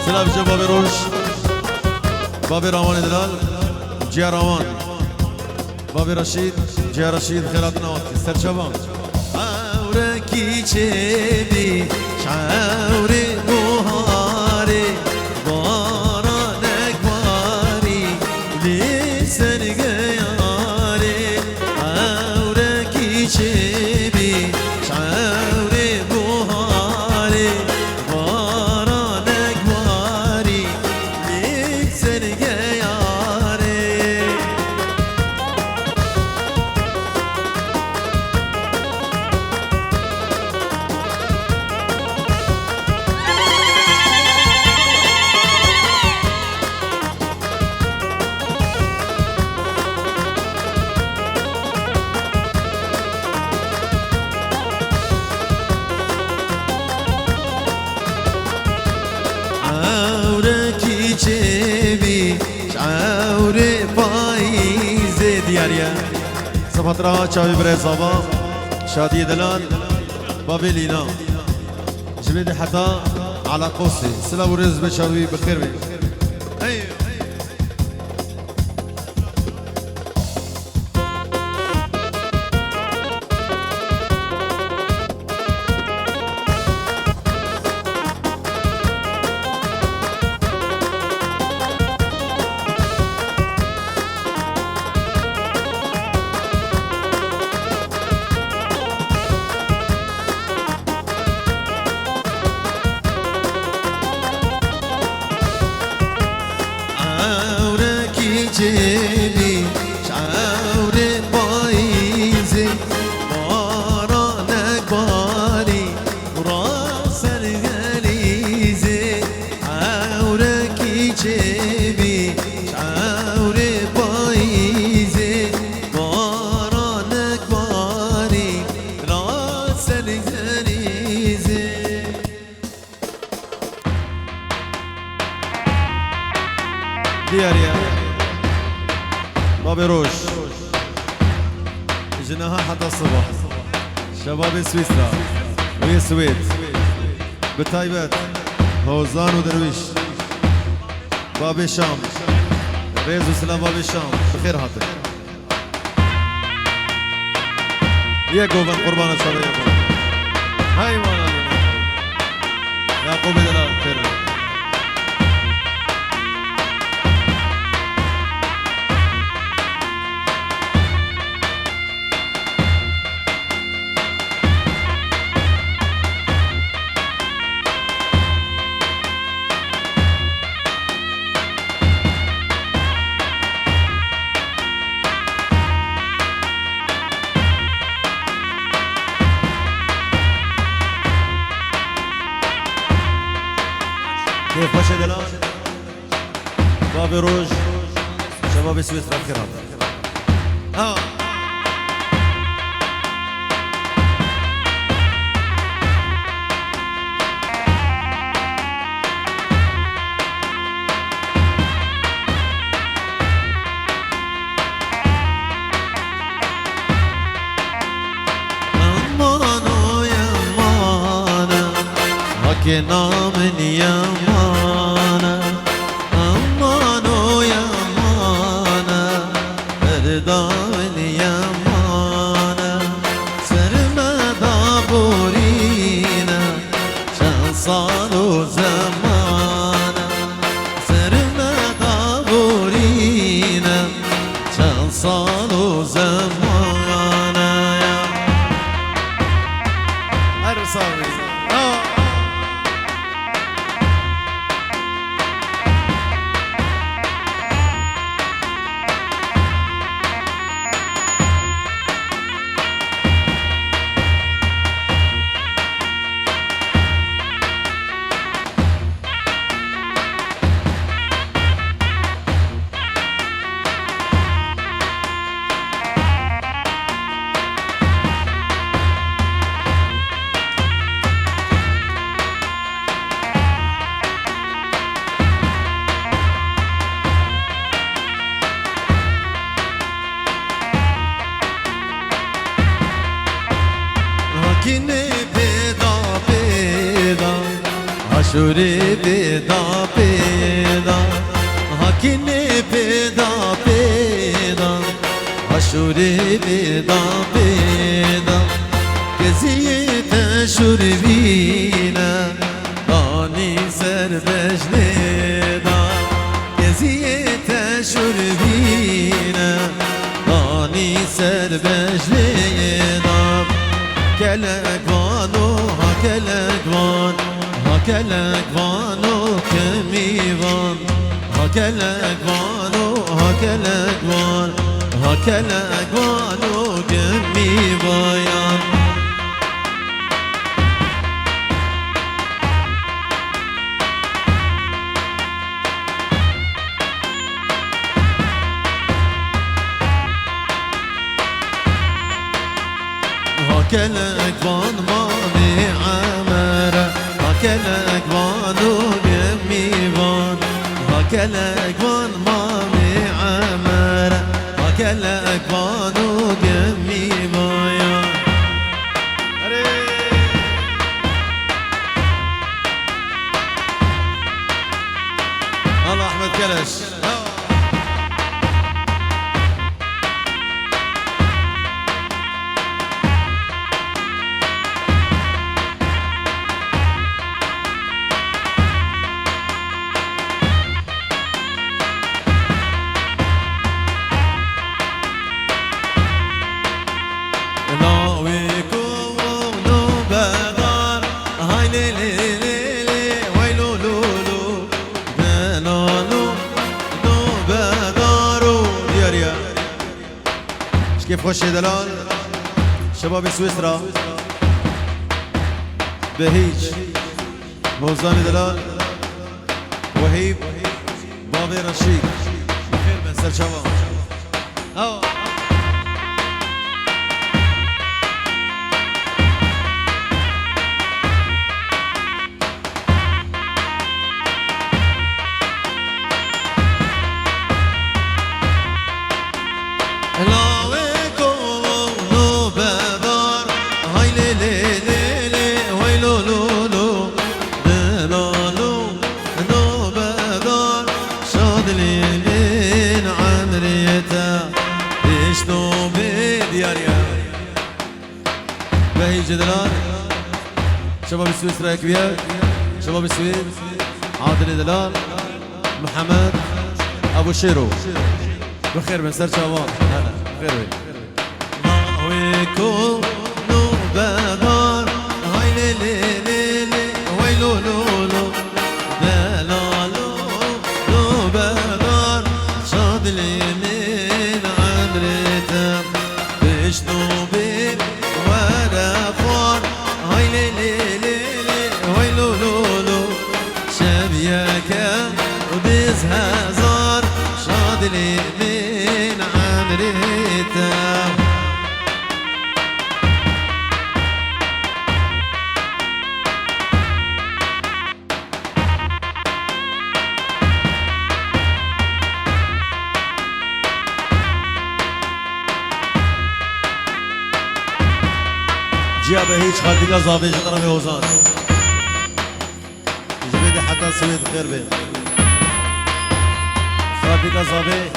[SPEAKER 1] سلام جو بابي روش بابي رامان دلال جيا رامان بابي رشيد جيا رشيد خيرات نواتي سر شباب
[SPEAKER 2] عوركي چبي شعوري بهاري بارانك باري لسن غياري عوركي چبي شعوري بهاري بارانك باري لسن غياري
[SPEAKER 1] دیاریه سپاترا چاوی برای صابا شادی دلال بابی لینا جبید حتی على قوسي سلام ورز بشاوي بخير بي ايوه
[SPEAKER 2] جيبي شعور بايزي بارانك باري وراس الغليزي عورك جيبي شعور بايزي بارانك باري راس الغليزي
[SPEAKER 1] دياريا بابي روش جناها حتى الصبح شباب سويسرا وهي السويد بتايبت هوزان ودرويش بابي الشام ريز وسلام بابي الشام بخير هاتف يا قوبان قربان الشباب يا قوبان هاي وانا يا قوبي دلال خير كيف ماشي دلال بابي روج شباب سويسرا بخير
[SPEAKER 2] که نام نیامانه امانو یامانه بردام نیامانه سرمدا بورینه چند سال و زمانه سرمدا بورینه چند سال و زمانه
[SPEAKER 1] ارساوي
[SPEAKER 2] Hakine peda peda Haşure peda peda Hakine peda peda Haşure peda peda Geziyete şurbine Dani serbejleda Geziyete şurbine Dani serbejleda Kelek vano, ha kelek van, ha kelek vano, kemivan. Ha kelek vano, ha kelek van, ha kelek vano, kemivan. هكلك فان ماني عمرة هكلك فانو يمي فان هكلك فان ماني عمرة هكلك فان
[SPEAKER 1] كلش كيف خوش دلال شباب سويسرا بهيج موزان دلال وهيب بابي رشيد بخير من سر شباب شباب سويسرا كبير شباب السويس عادل دلال محمد ابو شيرو بخير من سر شباب هلا بخير ويكون بدار هاي ليلي ويلو لولو دلالو لو بدار شاد اليمين عمرته بشنو بين ورا فور هاي ليلي ويلو لولو شبيكه ودزها زار شاد اليمين عمرته جيا بهيج خالتي قصابي جدرمي وزان جبيدي حتى سويد خير بين خالتي قصابي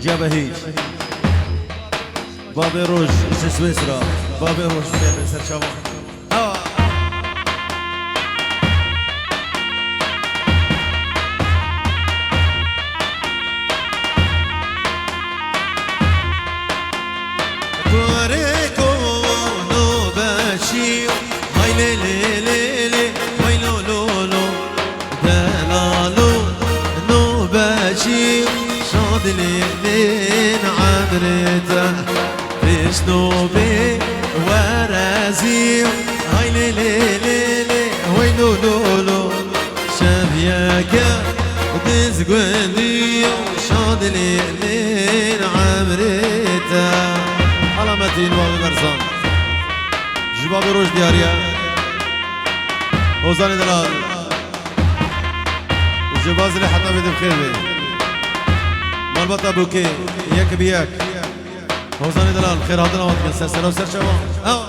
[SPEAKER 1] جيا بهيج بابي روج سويسرا بابي روج خير بين سر شباب هاي ليلي ويلو لولو دلالو نوباشي شاد اليمين عمرته بشنو بي ورازي هاي ليلي ويلو لولو شبيكه دزقولي شاد اليمين عمرته علامتين وابي برزان جبابي روش دياريا وزاني دلال وجباز اللي حتى بيد بخير بي مربطة بوكي ياك بياك وزاني دلال خير هذا نوات من سلسلة وسر شباب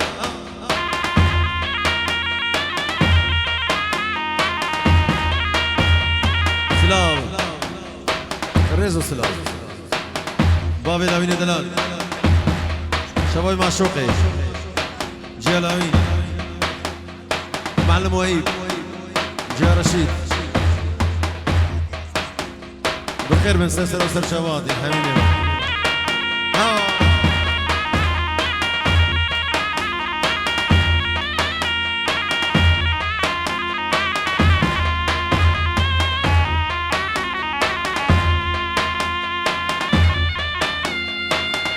[SPEAKER 1] سلام الريزو سلام بابي دامين دلال شبابي معشوقي جيا الأمين معلم وهيب جيا رشيد بخير من سلسلة وسر شواطي حبيبي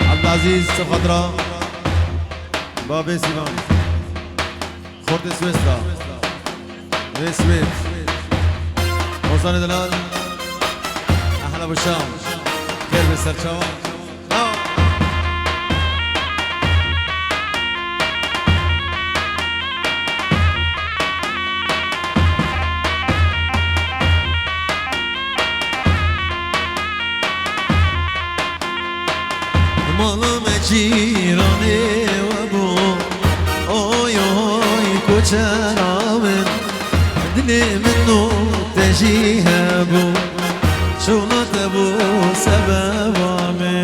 [SPEAKER 1] عبد العزيز سفدرا بابي سيفان خورد سويسرا سويد وصاني دلال أحلى أبو الشام خير بالسر شوام مالم جيراني وابو كوچرا من دلي منو تجيها بو
[SPEAKER 2] شونا تبو سببامي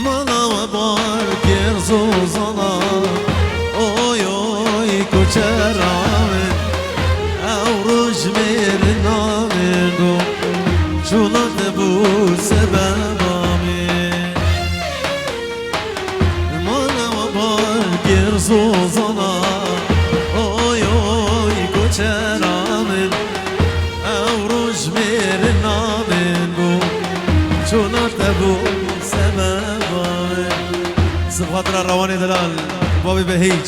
[SPEAKER 2] مالا وبار كيرزو زنا اوي اوي كوچرامي او روش ميرنا منو شونا تبو سببامي مالا وبار كيرزو زنا اوي اوي كوچرامي تبو سبب
[SPEAKER 1] سبحان رواني دلال بابي بهيج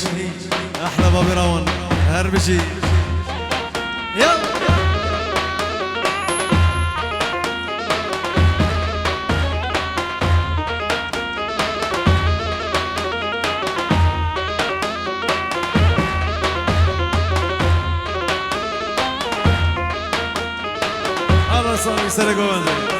[SPEAKER 1] احلى بابي روان هربشي يلا الله صامي سرقون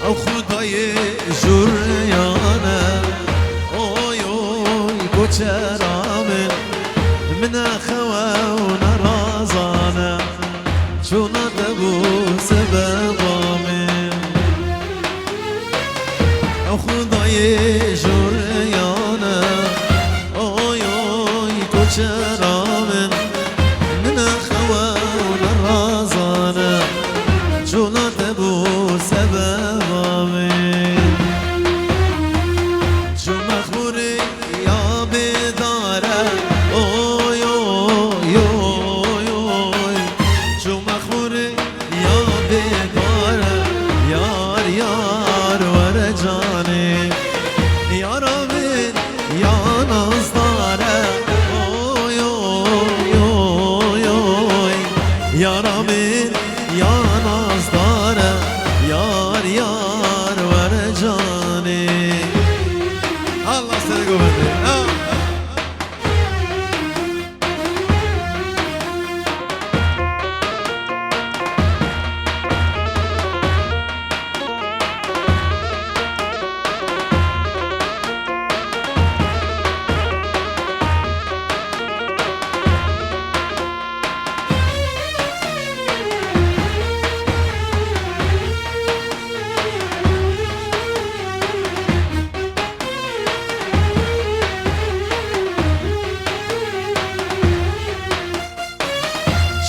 [SPEAKER 2] او خدای جریانه اوی اوی کوچرامن من خوا و نرازانه چون دبو سببامن او خدای جریانه اوی اوی کوچرامن من خوا و نرازانه چون دبو سبب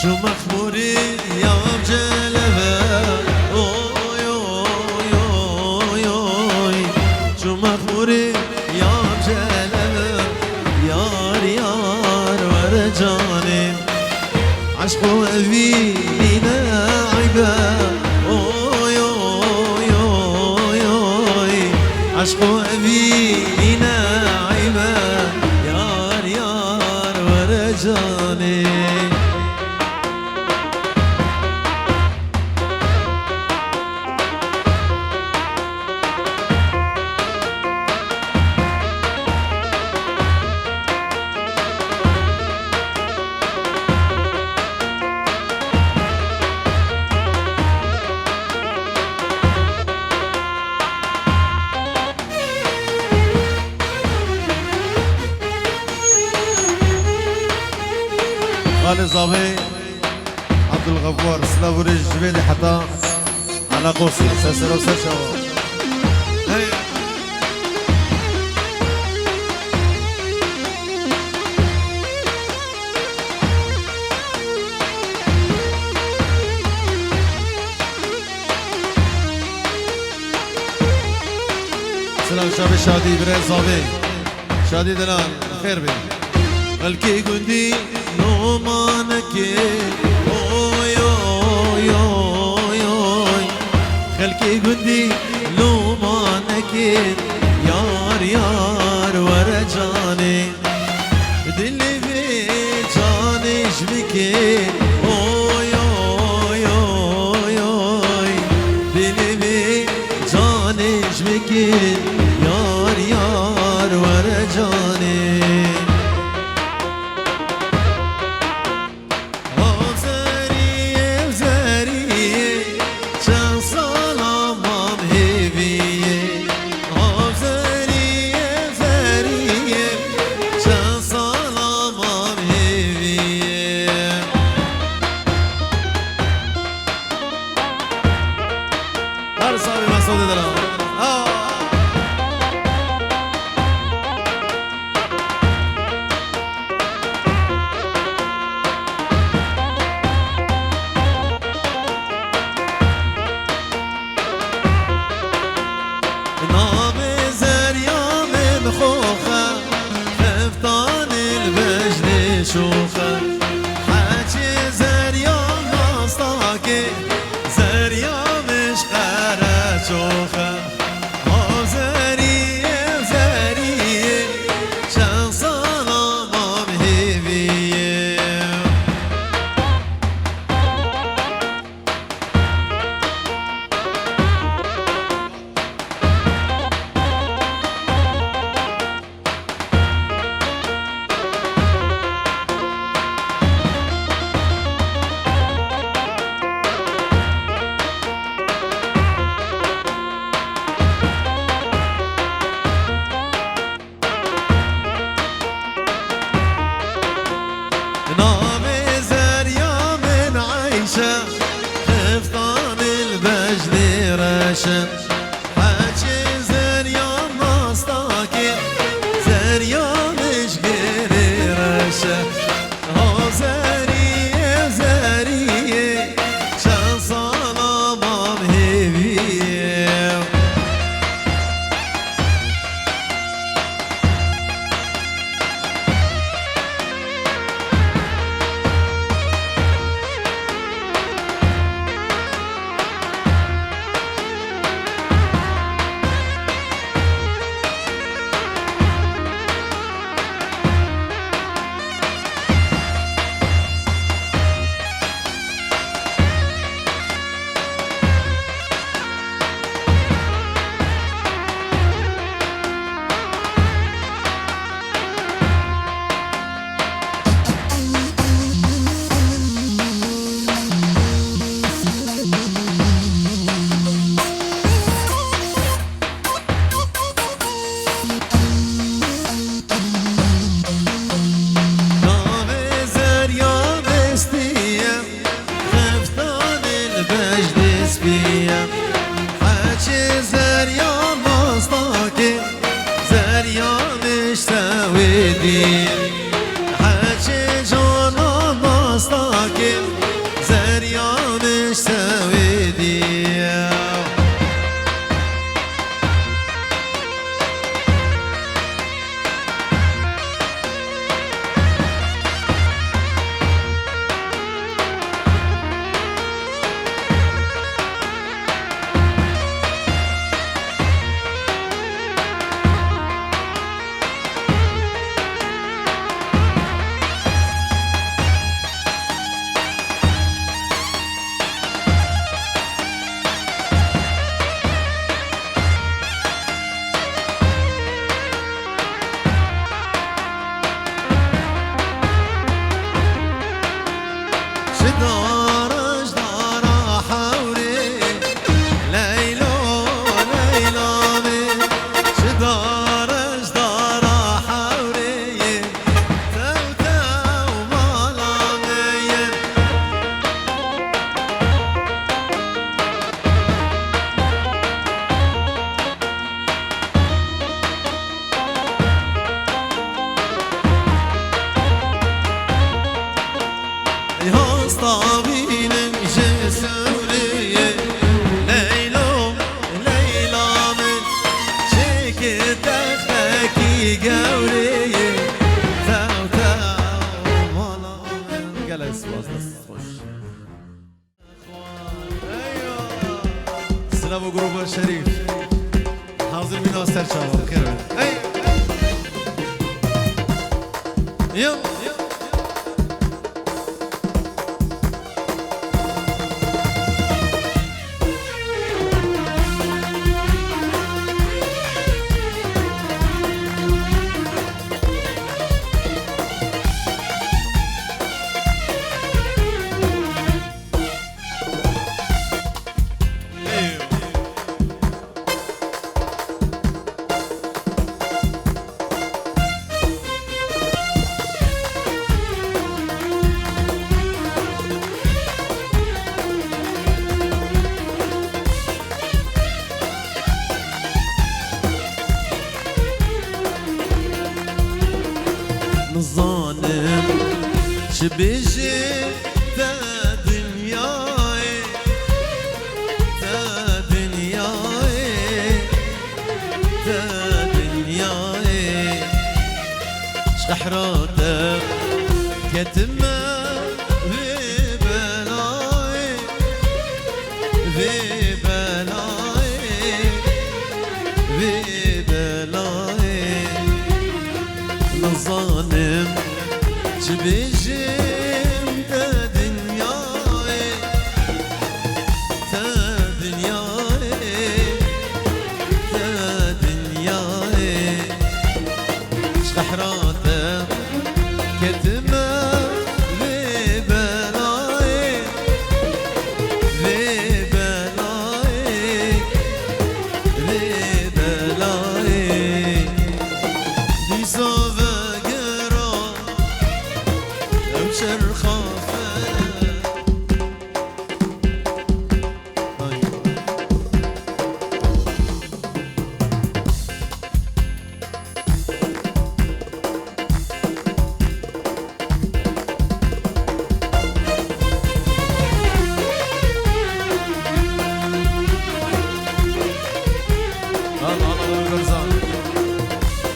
[SPEAKER 2] شو مخموري يا مجلبة اوي اوي اوي اوي شو مخموري يا مجلبة يار يار ورجاني عشقو أبي بينا عيبة اوي اوي اوي اوي عشقو أبي بينا عيبة يار يار ورجاني
[SPEAKER 1] خالد زابي عبد الغفار سلافوري الجبيدي حتى على قوسي سلسلة وسلسلة سلام شابي شادي بريد زابي شادي دلال خير بي
[SPEAKER 2] الكي قندي نومانك اوي اوي اوي اوي خلكي قندي نومانك يار يار ورجاني دلي في جاني شبكي اوي اوي اوي اوي دلي في جاني شبكي يار يار ورجاني سويدي حاجة جانا مستاكل زريا مش سويدي
[SPEAKER 1] سلام وجروب الشريف حاضر من أستاذ شباب خير يلا
[SPEAKER 2] الظالم شبيجي تا دنياي تا دنياي تا دنياي شحراتك كتمة في بلاي في بلاي في بلاي الظالم شبيجي تا دنياي تا دنياي تا دنياي شحراتك كتمة في بلاي في بلاي في بلاي دي صوفة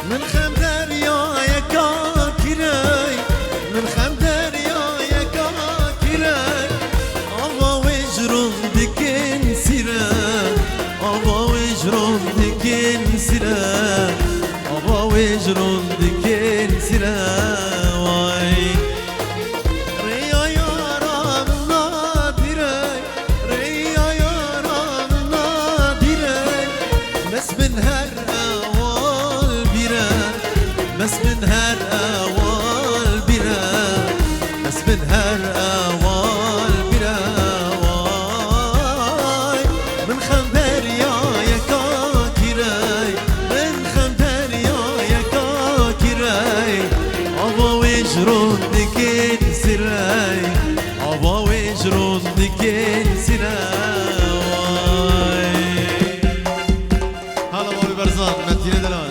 [SPEAKER 2] من خمدر يا كاكراي من خمدر يا كاكراي أبا وجرم دكين سيرا أبا وجرم دكين سيرا أبا وجرم دكين سيرا واي ريا يا رام نادراي ريا يا رام نادراي بس من هر بس من هر أول برا بس من هر أول برا واي من خمدر يا كاكراي من خمدر يا كاكراي أبا وجرون دكين سراي أبا وجرون دكين سراي هلا بابي برزان متيني دلال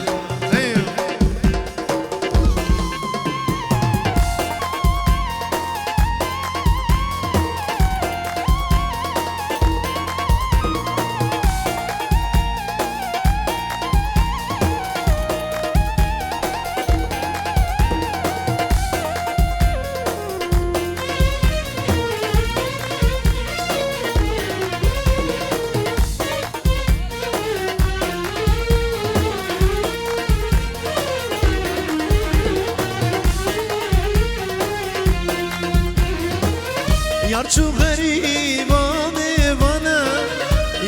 [SPEAKER 2] یار چو غریبان بانه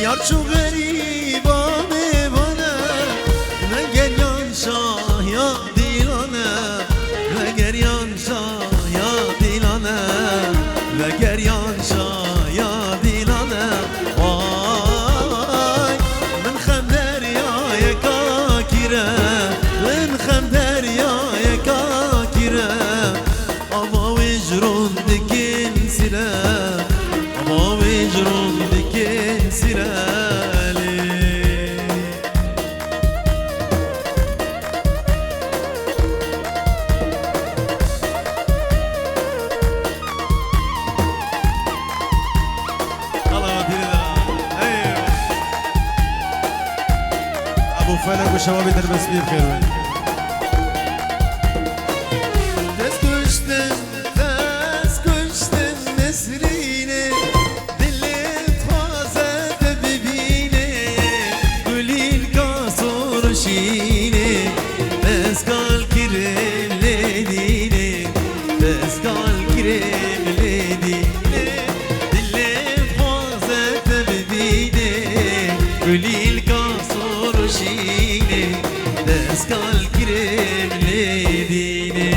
[SPEAKER 2] یار چو غریبان بانه مگر یان شاه یا دیلانه مگر یان شاه یا دیلانه مگر یان شاه یا دیلانه وای من خم دریای کاکیره من خم دریای کاکیره اما وجرون دکن سیره اما وجرون دکن سیره
[SPEAKER 1] ابو فلك وشباب تلبس بيه بخير وين
[SPEAKER 2] دست کشتن نسرینه دلت خوازد ببینه گلیل کاسور شینه دستگال کرم لیدینه دستگال کرم لیدینه دلت خوازد ببینه گلیل کاسور شینه دستگال کرم لیدینه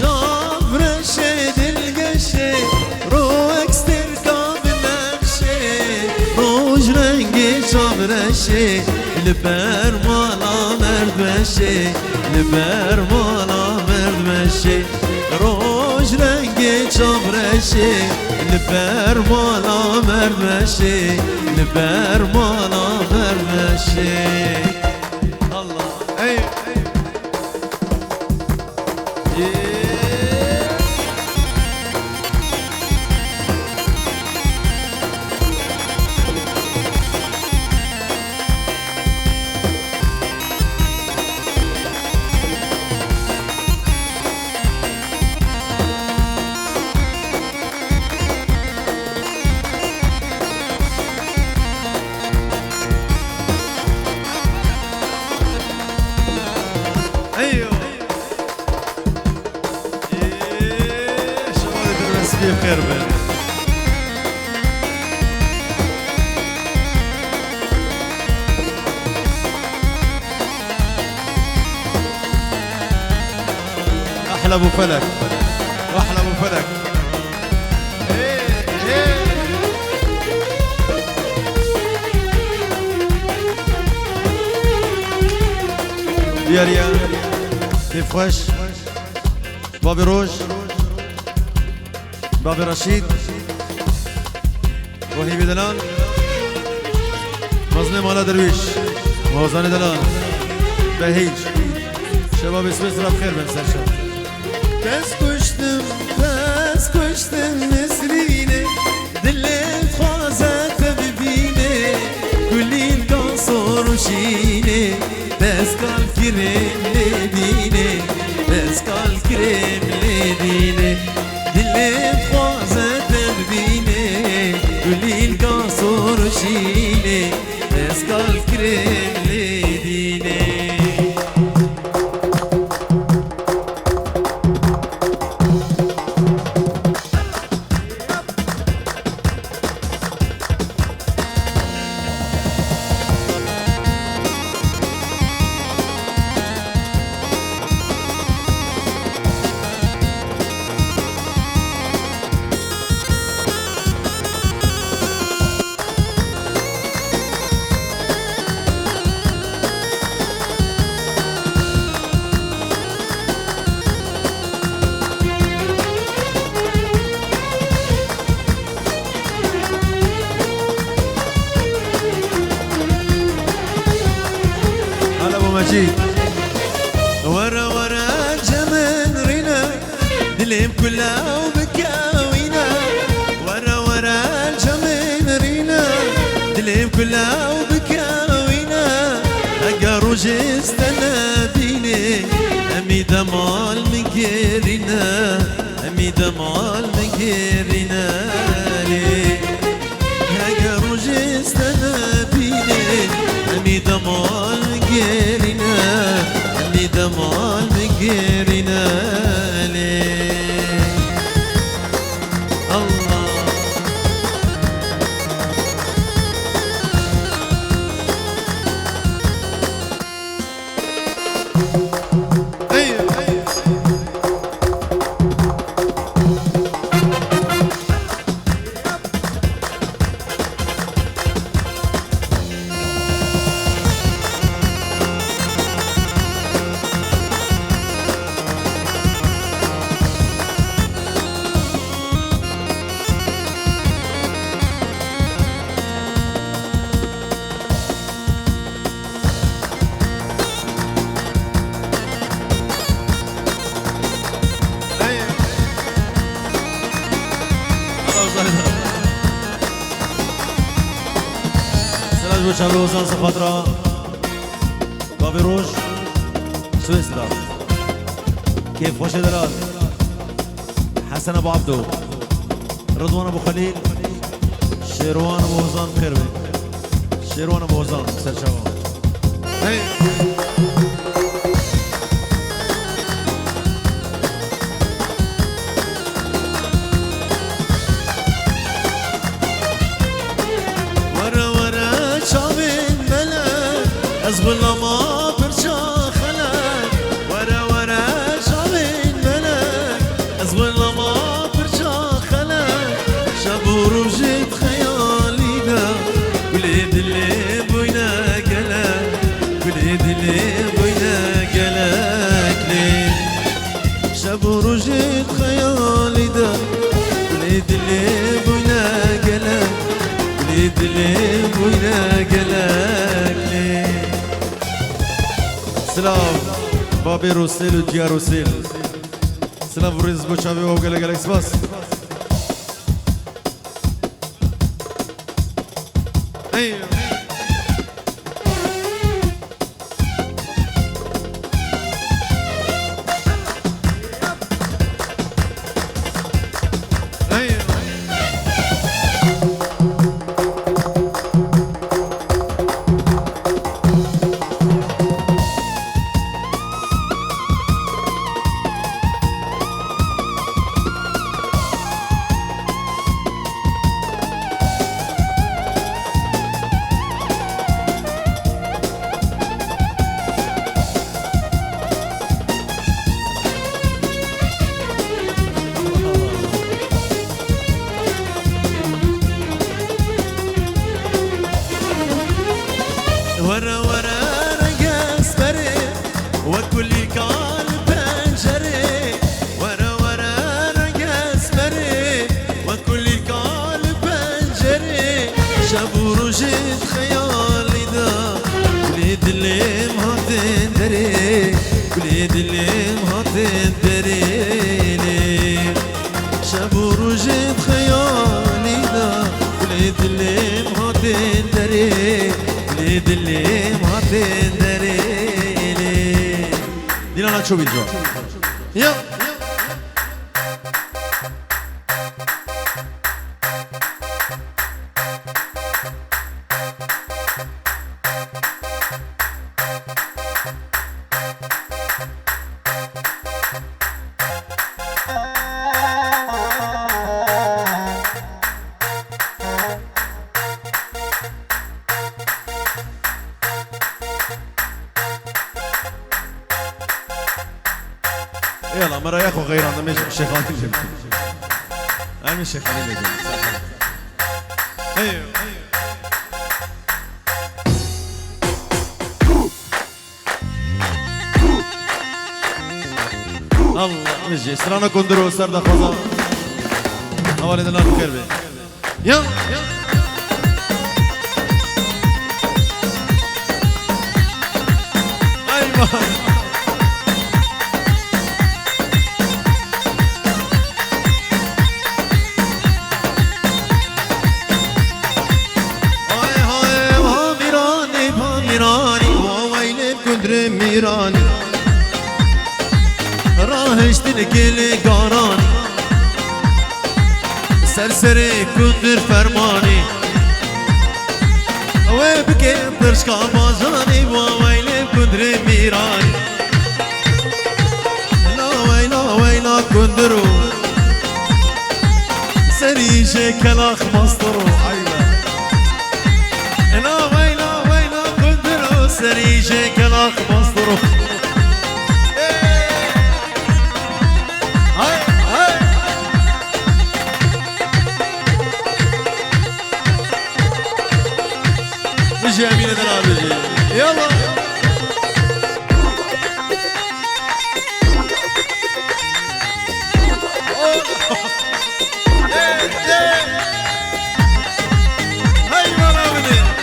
[SPEAKER 2] جابرشه دلگشه رو اکستر کاب نقشه روش رنگی جابرشه لبر مالا مرد بشه لبر مالا مرد بشه روش رنگی جابرشه لبر مالا مرد بشه لبر مالا مرد بشه الله ای
[SPEAKER 1] بخير بين احلى ابو فلك احلى ابو فلك يا ريان كيف خوش بابي روج بابي رشيد وهيبي دلال مظلم على درويش موزاني دلال بهيج شباب سويسرا بخير بن سرشاب
[SPEAKER 2] دست کشتم نسرینه دلت خوازت ببینه گلیل کاسور و شینه دستگال کرم لیدینه دستگال کرم لیدینه دلت خوازت ببینه گلیل کاسور و شینه دستگال کرم لیدینه
[SPEAKER 1] مجيد
[SPEAKER 2] ورا ورا جمن رينا دليم كلها وبكاوينا ورا ورا جمن رينا دليم كلها وبكاوينا أقارو جستنا ديني أمي دمال من غيرنا أمي دمال من غيرنا أقارو جستنا ديني أمي دمال من غيرنا أمي دمال من غيرنا الله
[SPEAKER 1] سلاج بوشابي وزان صفاترا بابي روش سويسرا كيف خوش دلال حسن ابو عبدو رضوان ابو خليل شيروان ابو وزان خيربي شيروان ابو وزان سر شباب
[SPEAKER 2] أزغل ما برشا خلك ورا ورا شامين ملك أزغل ما برشا خلك شابور وجد خيالي دا وليد اللي بوينا قلك وليد اللي بوينا قلك ليه شابور وجد خيالي دا وليد اللي بوينا قلك وليد اللي بوينا قلك ليه
[SPEAKER 1] سلام بابي روسيل وجيا روسيل سلام فريز بوشابي وقال قال اكسباس
[SPEAKER 2] ايوه ورا ورا رقص بري وكل كان بنجري ورا ورا رقص بري وكل كان بنجري شابور وجد خيالي دا وليد اللي مهاتن دري وليد اللي مهاتن دري شابور وجد خيالي دا وليد اللي مهاتن دري وليد اللي مهاتن دري
[SPEAKER 1] دينا شو بيجوا
[SPEAKER 2] يلا
[SPEAKER 1] يلا مرة ياخو غير عندنا مش الشيخ علي أنا مش الشيخ علي
[SPEAKER 2] ايوه
[SPEAKER 1] الله نجي سرانا كندرو سردا خوزا أولي دلال بخير بي
[SPEAKER 2] يلا ايوه کندر میرانی راهش دل گارانی سرسر کندر فرمانی و بکن درش کامازانی و ویل کندر میرانی لا ویلا کندرو سریش کلاخ مسترو لا ویلا کندرو سریش کلاخ مسترو بجي أمينة دلال بجي يلا هاي وانا بدي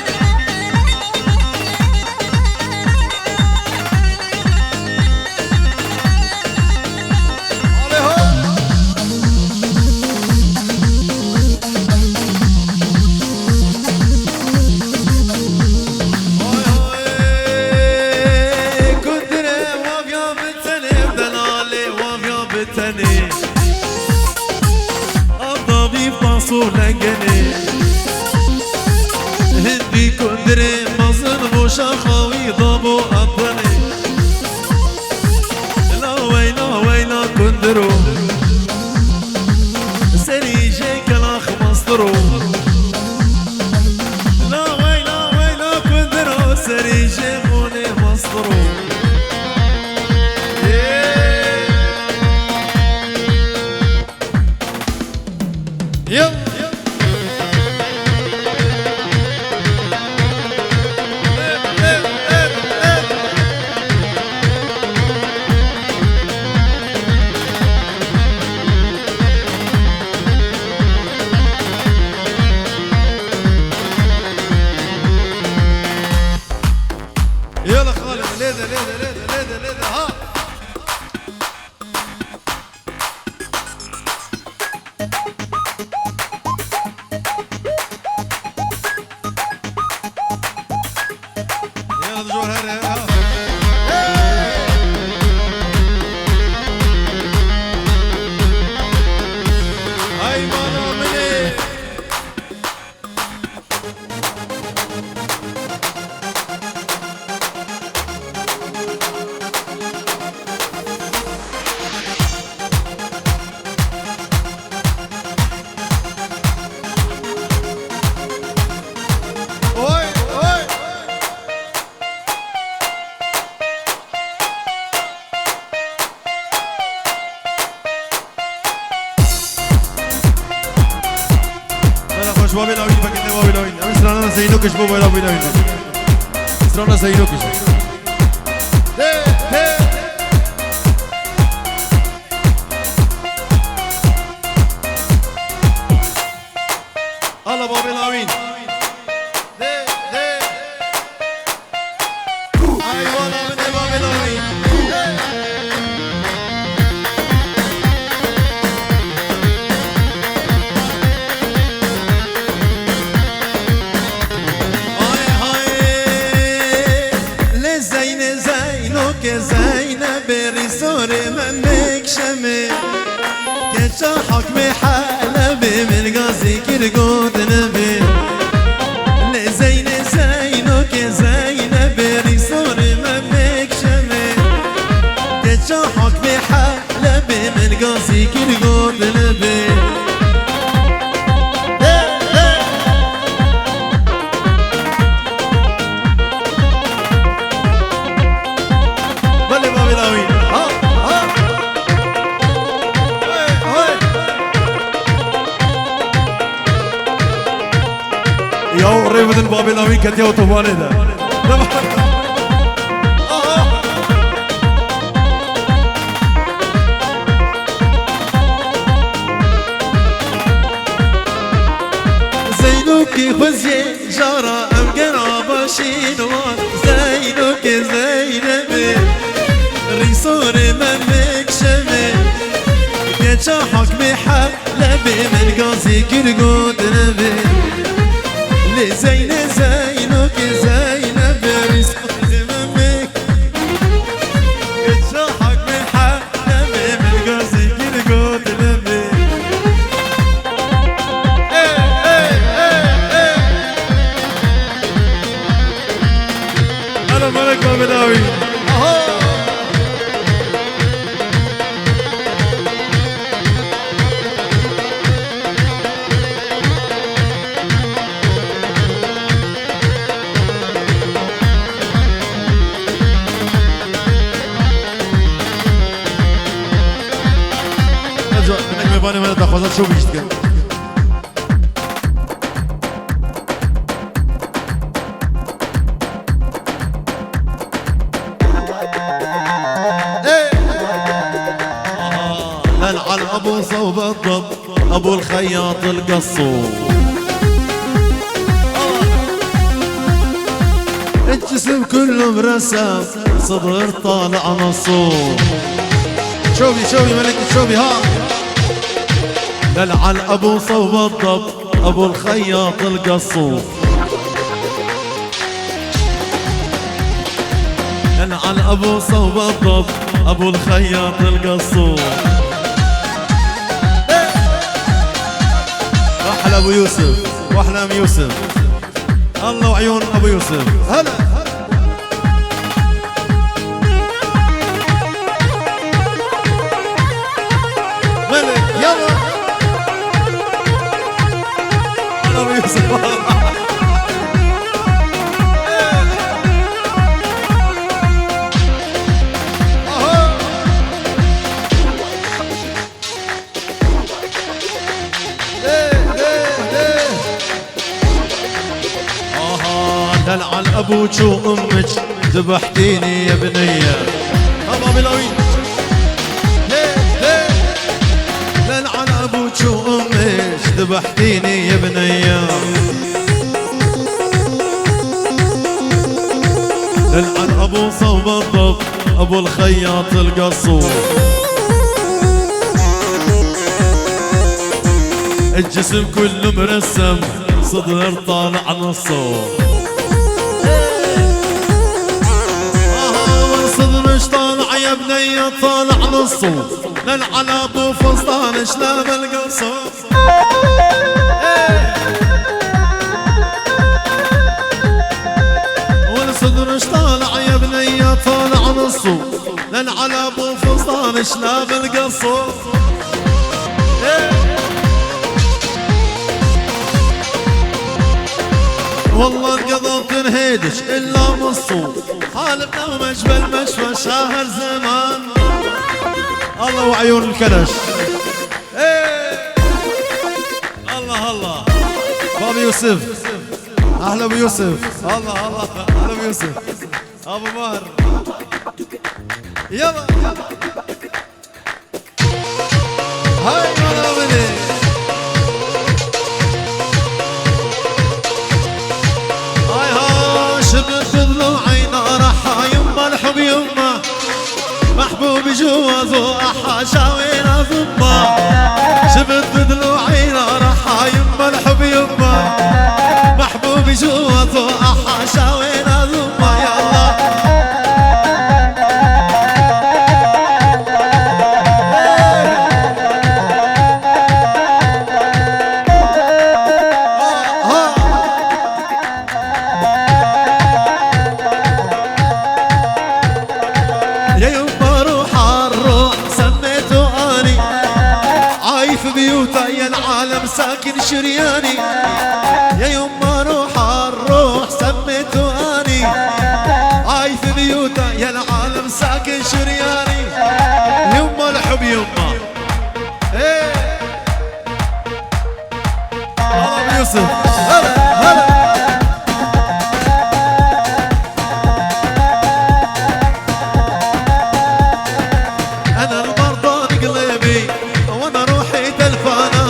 [SPEAKER 2] لنگنه هندی کندره مازن بوشا خواهی دابو اطنه لا ویلا کندرو سریجه کلاخ مسترو لا ویلا کندرو سریجه خونه مسترو يلا يلا خالد ليدا ها يلا دجور هري ها هاي مانا مني خوش بابی لاوین فکر بابی لاوین اسرانا زینوکش بابی لاوین اسرانا زینوکش الله بابی لاوین ایوانا من بابی لاوین زينب رسول من بكشمي كشا حكم حلبي من قاسي كرقود نبي زينب رسول من بكشمي كشا حكم حلبي من قاسي كرقود نبي يا قريب من بابي لاوين كانت يا اوتوباني ده زينوكي خزي جارة ام قرابة شينوان زينوكي زينبي ريسور من مكشمي كيتشا حكمي حلبي من قاسي كرقود نبي زينب رسول منك
[SPEAKER 1] بلاوي. بدك مباني من تاخذها شو بيشتكي. لنعن ابو صوب الضب ابو الخياط القصور. الجسم كله مرسم صدر طالع نصور. شوفي ملك شوفي ها. لنعن ابو صوب الضب ابو الخياط القصور. لنعن ابو صوب الضب ابو الخياط القصور. احلى ابو يوسف واحلى ام يوسف. الله وعيون ابو يوسف. هلا ملك يلا. هلا ابو يوسف. لنعن ابوك وامك ذبحتيني يا بنيه. الله بالعين. لنعن ابوك وامك ذبحتيني يا بنيه. لنعن ابو صوب الضب ابو الخياط القصور. الجسم كله مرسم صدر طالع نصور. صدرش طالع يا بنية طالع نصه. لنعن ابو فستان شلاب القصور. والصدرش طالع يا بنية طالع نصه. لنعن ابو فستان شلاب القصور. والله انقضى بتنهيدش الا نصه. حالبنا ومجبل مشوى شاهر زمان. الله وعيون الكلش. الله بابي يوسف. اهلا ابو يوسف. الله اهلا ابو يوسف ابو ماهر. يلا هاي والله بني. شبت ضلوعي نارحة يما الحب يما. محبوبي جوازه أحاشا وين ضمه. شبت ضلوعي نارحة يما الحب يما. محبوبي جوازه أحاشا وين ضمه. يلا ساكن شرياني. يا يما روح الروح سميته اني. عاي في بيوته يا العالم ساكن شرياني. يما الحب يما. هلا يوسف. هلا انا المرضى قلبي وانا روحي تلفانه.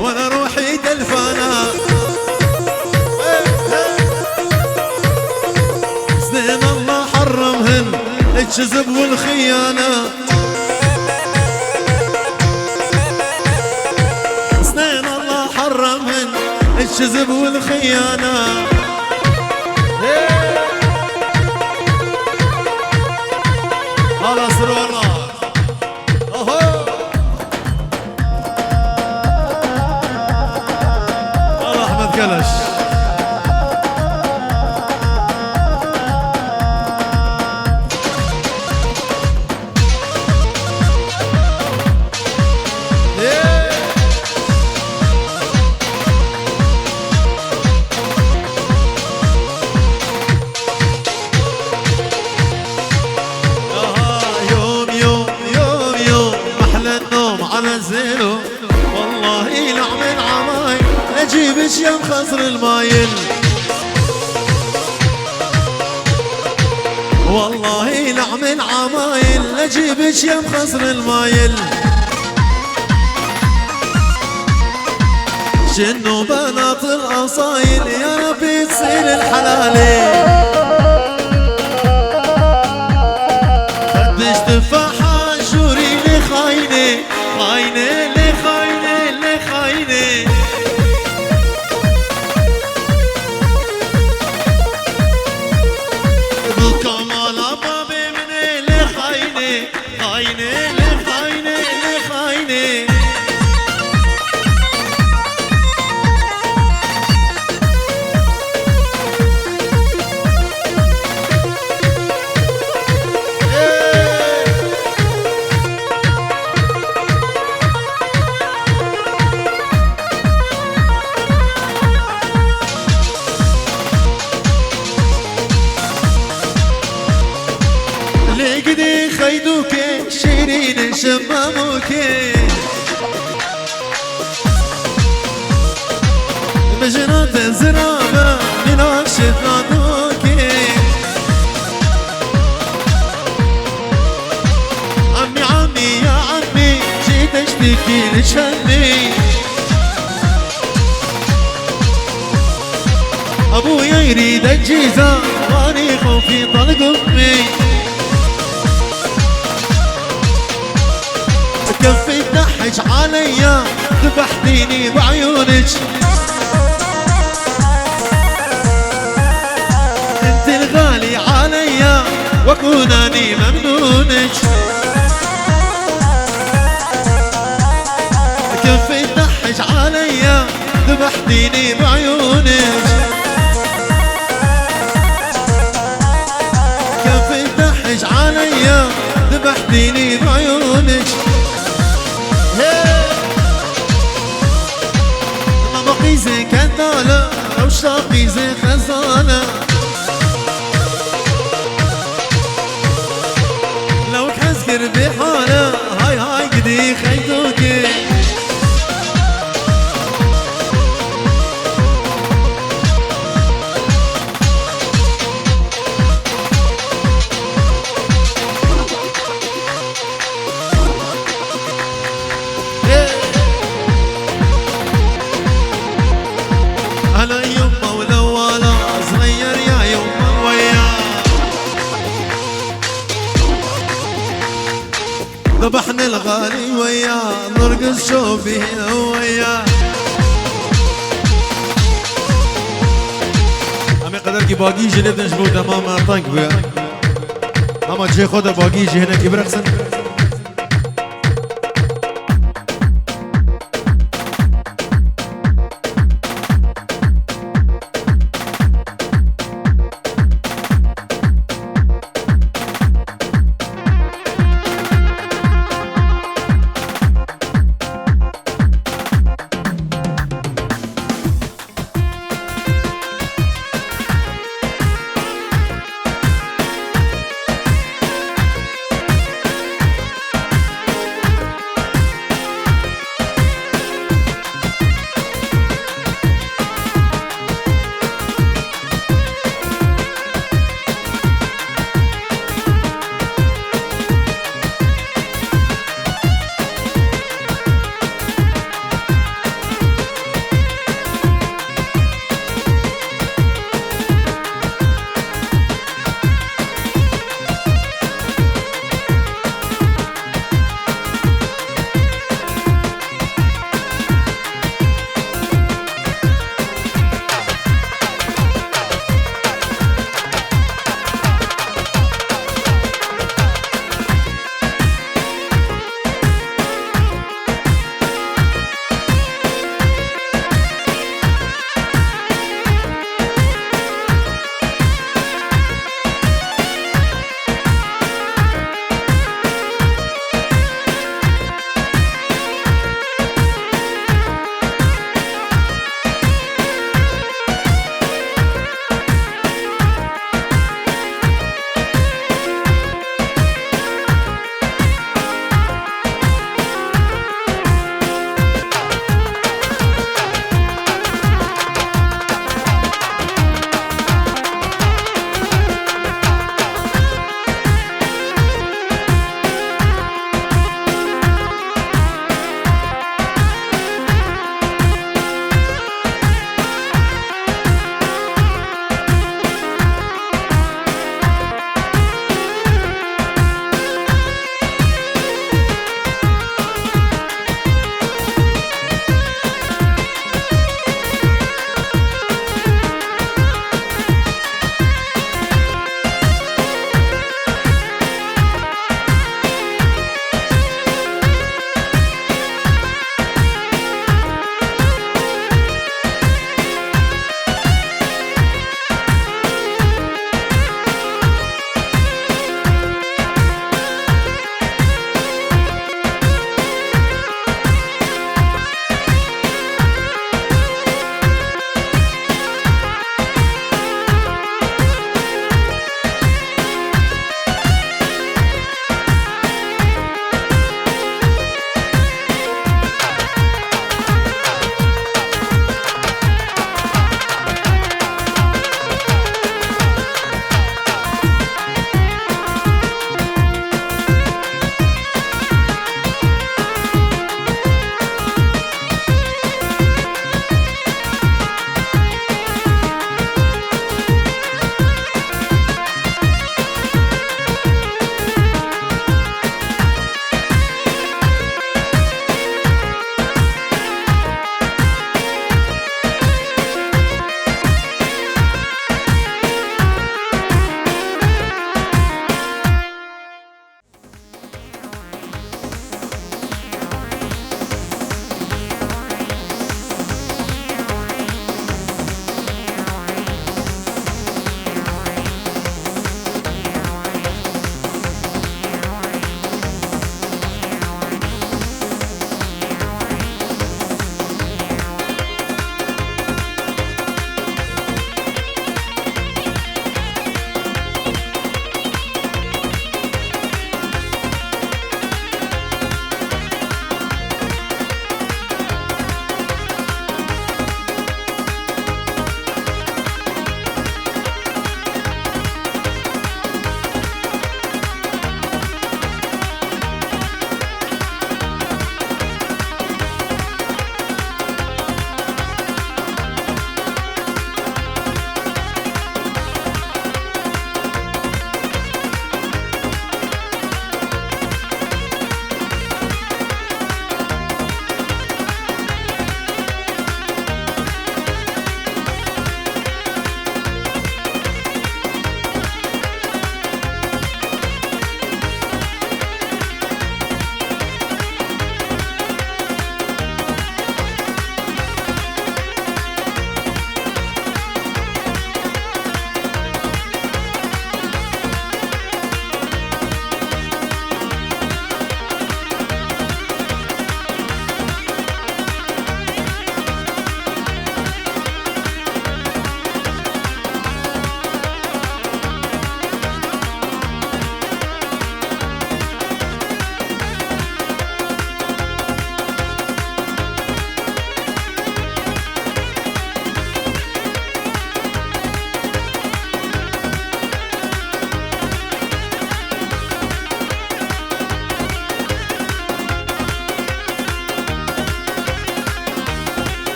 [SPEAKER 1] وانا روحي تلفانه. سنين الله حرمهن الكذب والخيانه. سنين الله حرمهن الكذب والخيانه. خلاص والله. كلش
[SPEAKER 2] اجيبش يا مخزر المايل والله نعمل عمايل اجيبش يا مخزر المايل شنو بنات الاصايل يا ربي تصير الحلالي قديش تفاحة جوري لي خاينة خاينة لي خاينة لي خاينة خاينة لخاينة لخاينة لقدي خيدوكي شيرين شماموكي مجرات الزرابة من عشت نادوكي عمي عمي يا عمي جيت اشتكي لشمي ابويا يريد الجيزة واني خوفي طلق امي كفي تنحج عليا ذبحتيني بعيونك انت الغالي عليا واكون اني ممنونك كفي تنحج عليا ذبحتيني بعيونك كفي تنحج عليا ذبحتيني بعيونك زي كدالة أو شاقي زي خزانة لو تحسكر بحالة هاي هاي قدي خيدوكي ذبحنا الغالي وياه نرقص شوفي وياه
[SPEAKER 1] همه قدر که باگی جلد نشبو تمام تانک بیا اما چه خود باگی جهنه که برقصن